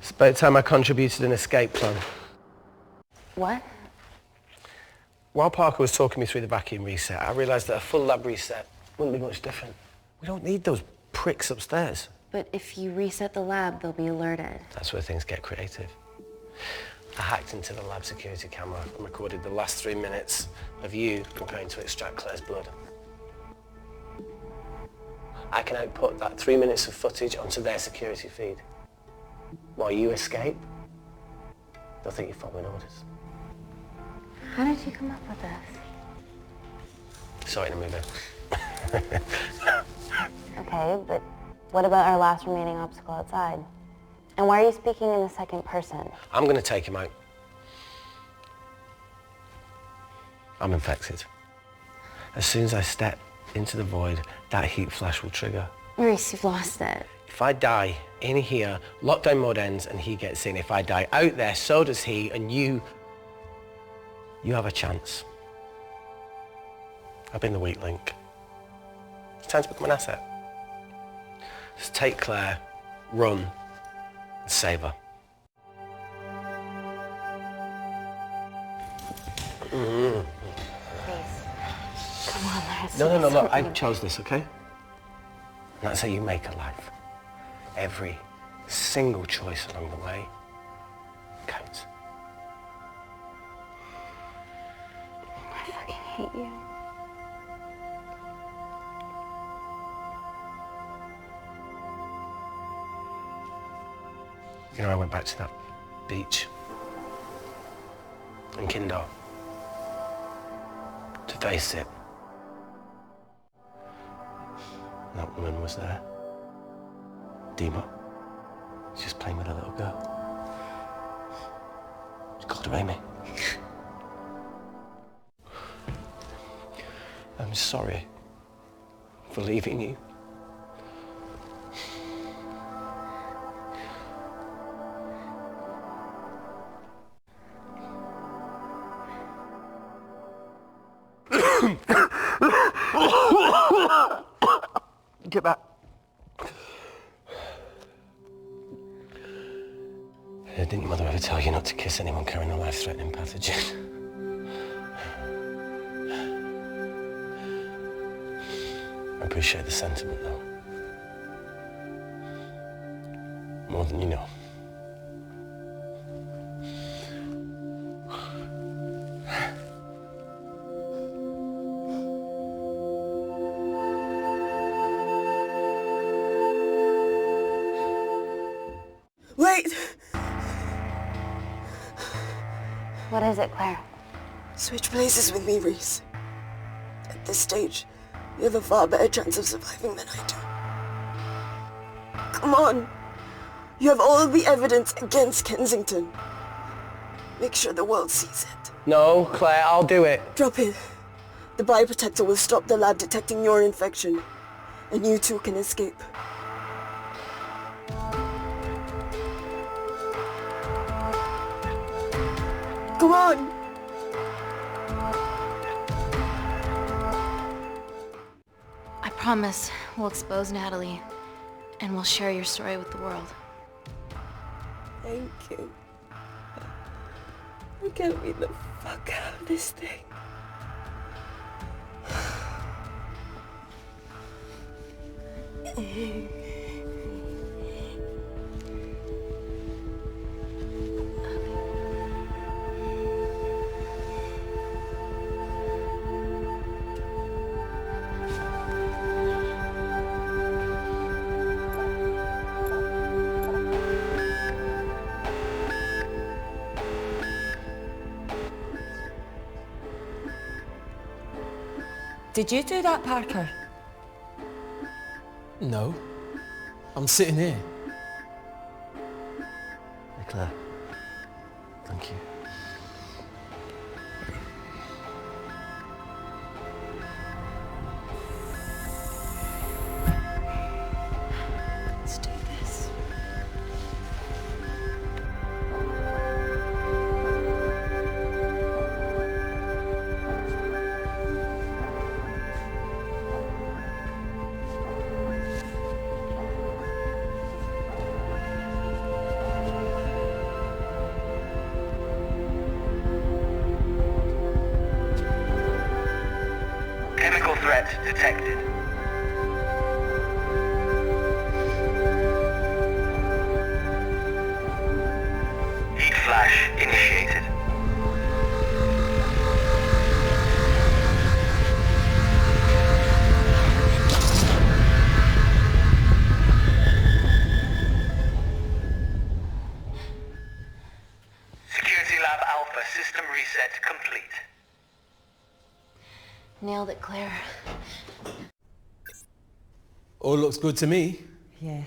It's about time I contributed an escape plan. What? While Parker was talking me through the vacuum reset, I realised that a full lab reset wouldn't be much different. We don't need those pricks upstairs. But if you reset the lab, they'll be alerted. That's where things get creative. I hacked into the lab security camera and recorded the last 3 minutes of you preparing to extract Claire's blood. I can output that 3 minutes of footage onto their security feed. While you escape, they'll think you're following orders. How did you come up with this? Saw it in a movie. Okay, but what about our last remaining obstacle outside? And why are you speaking in the second person? I'm going to take him out. I'm infected. As soon as I step into the void, that heat flash will trigger. Reese, you've lost it. If I die in here, lockdown mode ends and he gets in. If I die out there, so does he, and you have a chance. I've been the weak link. It's time to become an asset. Just take Claire, run, and save her. Please. Come on, there's No, look, I chose this, okay? And that's how you make a life. Every single choice along the way counts. I fucking hate you. You know, I went back to that beach in Kindar to face it. That woman was there. Dima. She's just playing with a little girl. She called her Amy. I'm sorry for leaving you. Get back. Didn't your mother ever tell you not to kiss anyone carrying a life-threatening pathogen? I appreciate the sentiment, though. More than you know. Wait! What is it, Claire? Switch places with me, Reese. At this stage, you have a far better chance of surviving than I do. Come on. You have all the evidence against Kensington. Make sure the world sees it. No, Claire, I'll do it. Drop it. The bioprotector will stop the lab detecting your infection, and you two can escape. Go on! I promise we'll expose Natalie, and we'll share your story with the world. Thank you. Get me the fuck out of this thing. Did you do that, Parker? No. I'm sitting here. Hey, Claire. Thank you. Let's do this. Chemical threat detected. Heat flash initiated. Security Lab Alpha system reset complete. Nailed it, Claire. All looks good to me. Yeah.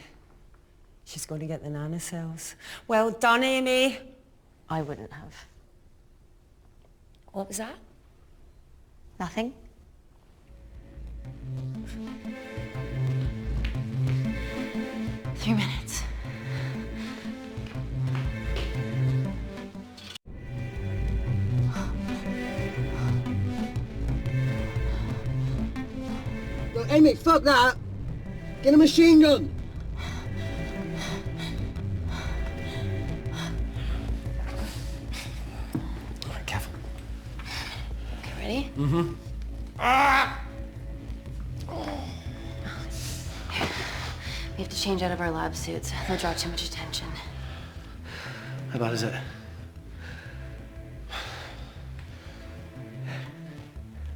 She's going to get the nanocells. Well done, Amy. I wouldn't have. What was that? Nothing? 3 minutes. Look, Amy, fuck that! Get a machine gun! All right, careful. Okay, ready? Mm-hmm. We have to change out of our lab suits. They'll draw too much attention. How bad is it?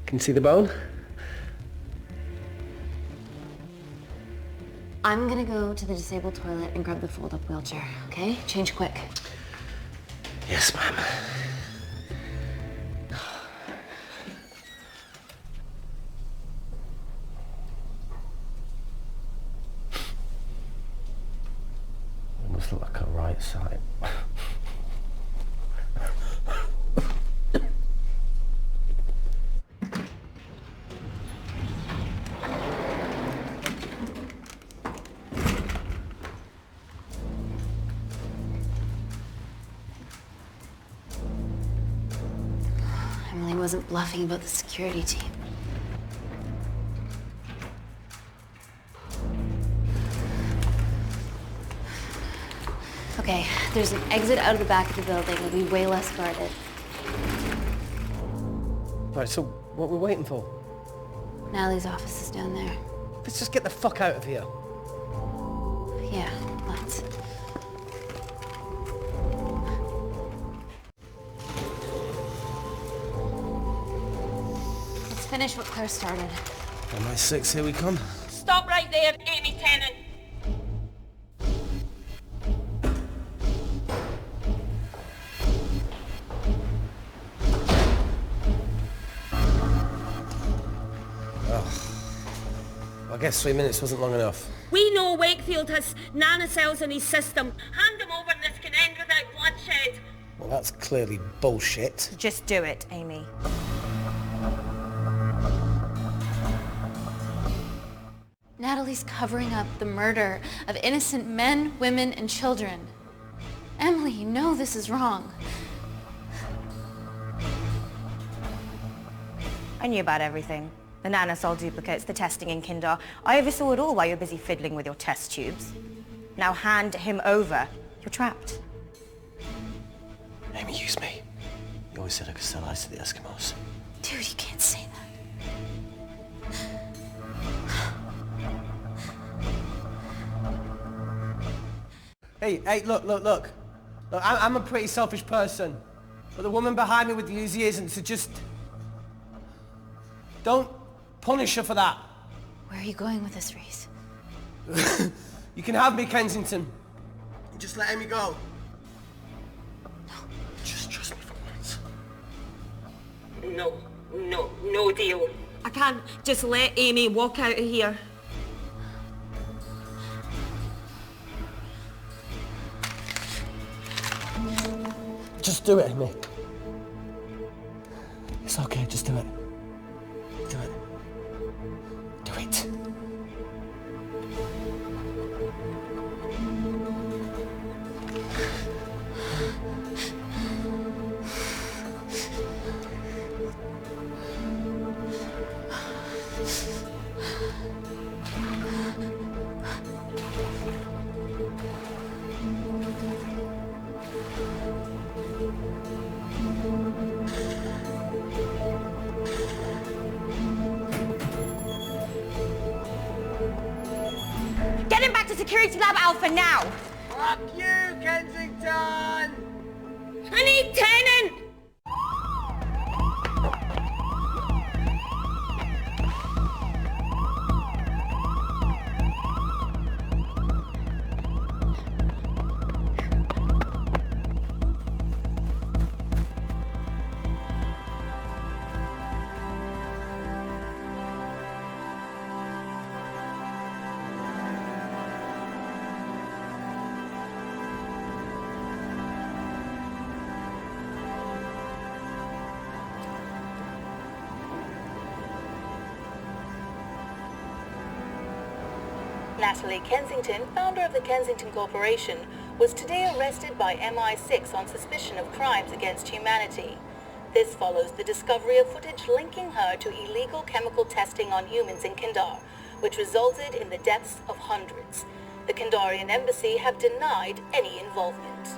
Can you see the bone? I'm gonna go to the disabled toilet and grab the fold-up wheelchair, okay? Change quick. Yes, ma'am. Almost look like a right side. Emily wasn't bluffing about the security team. Okay, there's an exit out of the back of the building. It'll be way less guarded. Right, so what are we waiting for? Natalie's office is down there. Let's just get the fuck out of here. Yeah, let's. Let's finish what Claire started. MI6, here we come. Stop right there, Amy Tenant. I guess 3 minutes wasn't long enough. We know Wakefield has nanocells in his system. Hand them over and this can end without bloodshed. Well, that's clearly bullshit. Just do it, Amy. Natalie's covering up the murder of innocent men, women, and children. Emily, you know this is wrong. I knew about everything. The Nanocell duplicates, the testing in Kindar. I oversaw it all while you're busy fiddling with your test tubes. Now hand him over. You're trapped. Amy, use me. You always said I could sell ice to the Eskimos. Dude, you can't say that. Hey, look. I'm a pretty selfish person. But the woman behind me with the Uzi isn't, so just... don't punish her for that. Where are you going with this, Reese? You can have me, Kensington. Just let Amy go. Just trust me for once. No deal. I can't just let Amy walk out of here. Just do it, Amy. It's okay, just do it. Do it. Do it. Get him back to Security Lab Alpha now! Fuck you, Kensington! I need Tenant! Natalie Kensington, founder of the Kensington Corporation, was today arrested by MI6 on suspicion of crimes against humanity. This follows the discovery of footage linking her to illegal chemical testing on humans in Kindar, which resulted in the deaths of hundreds. The Kindarian embassy have denied any involvement.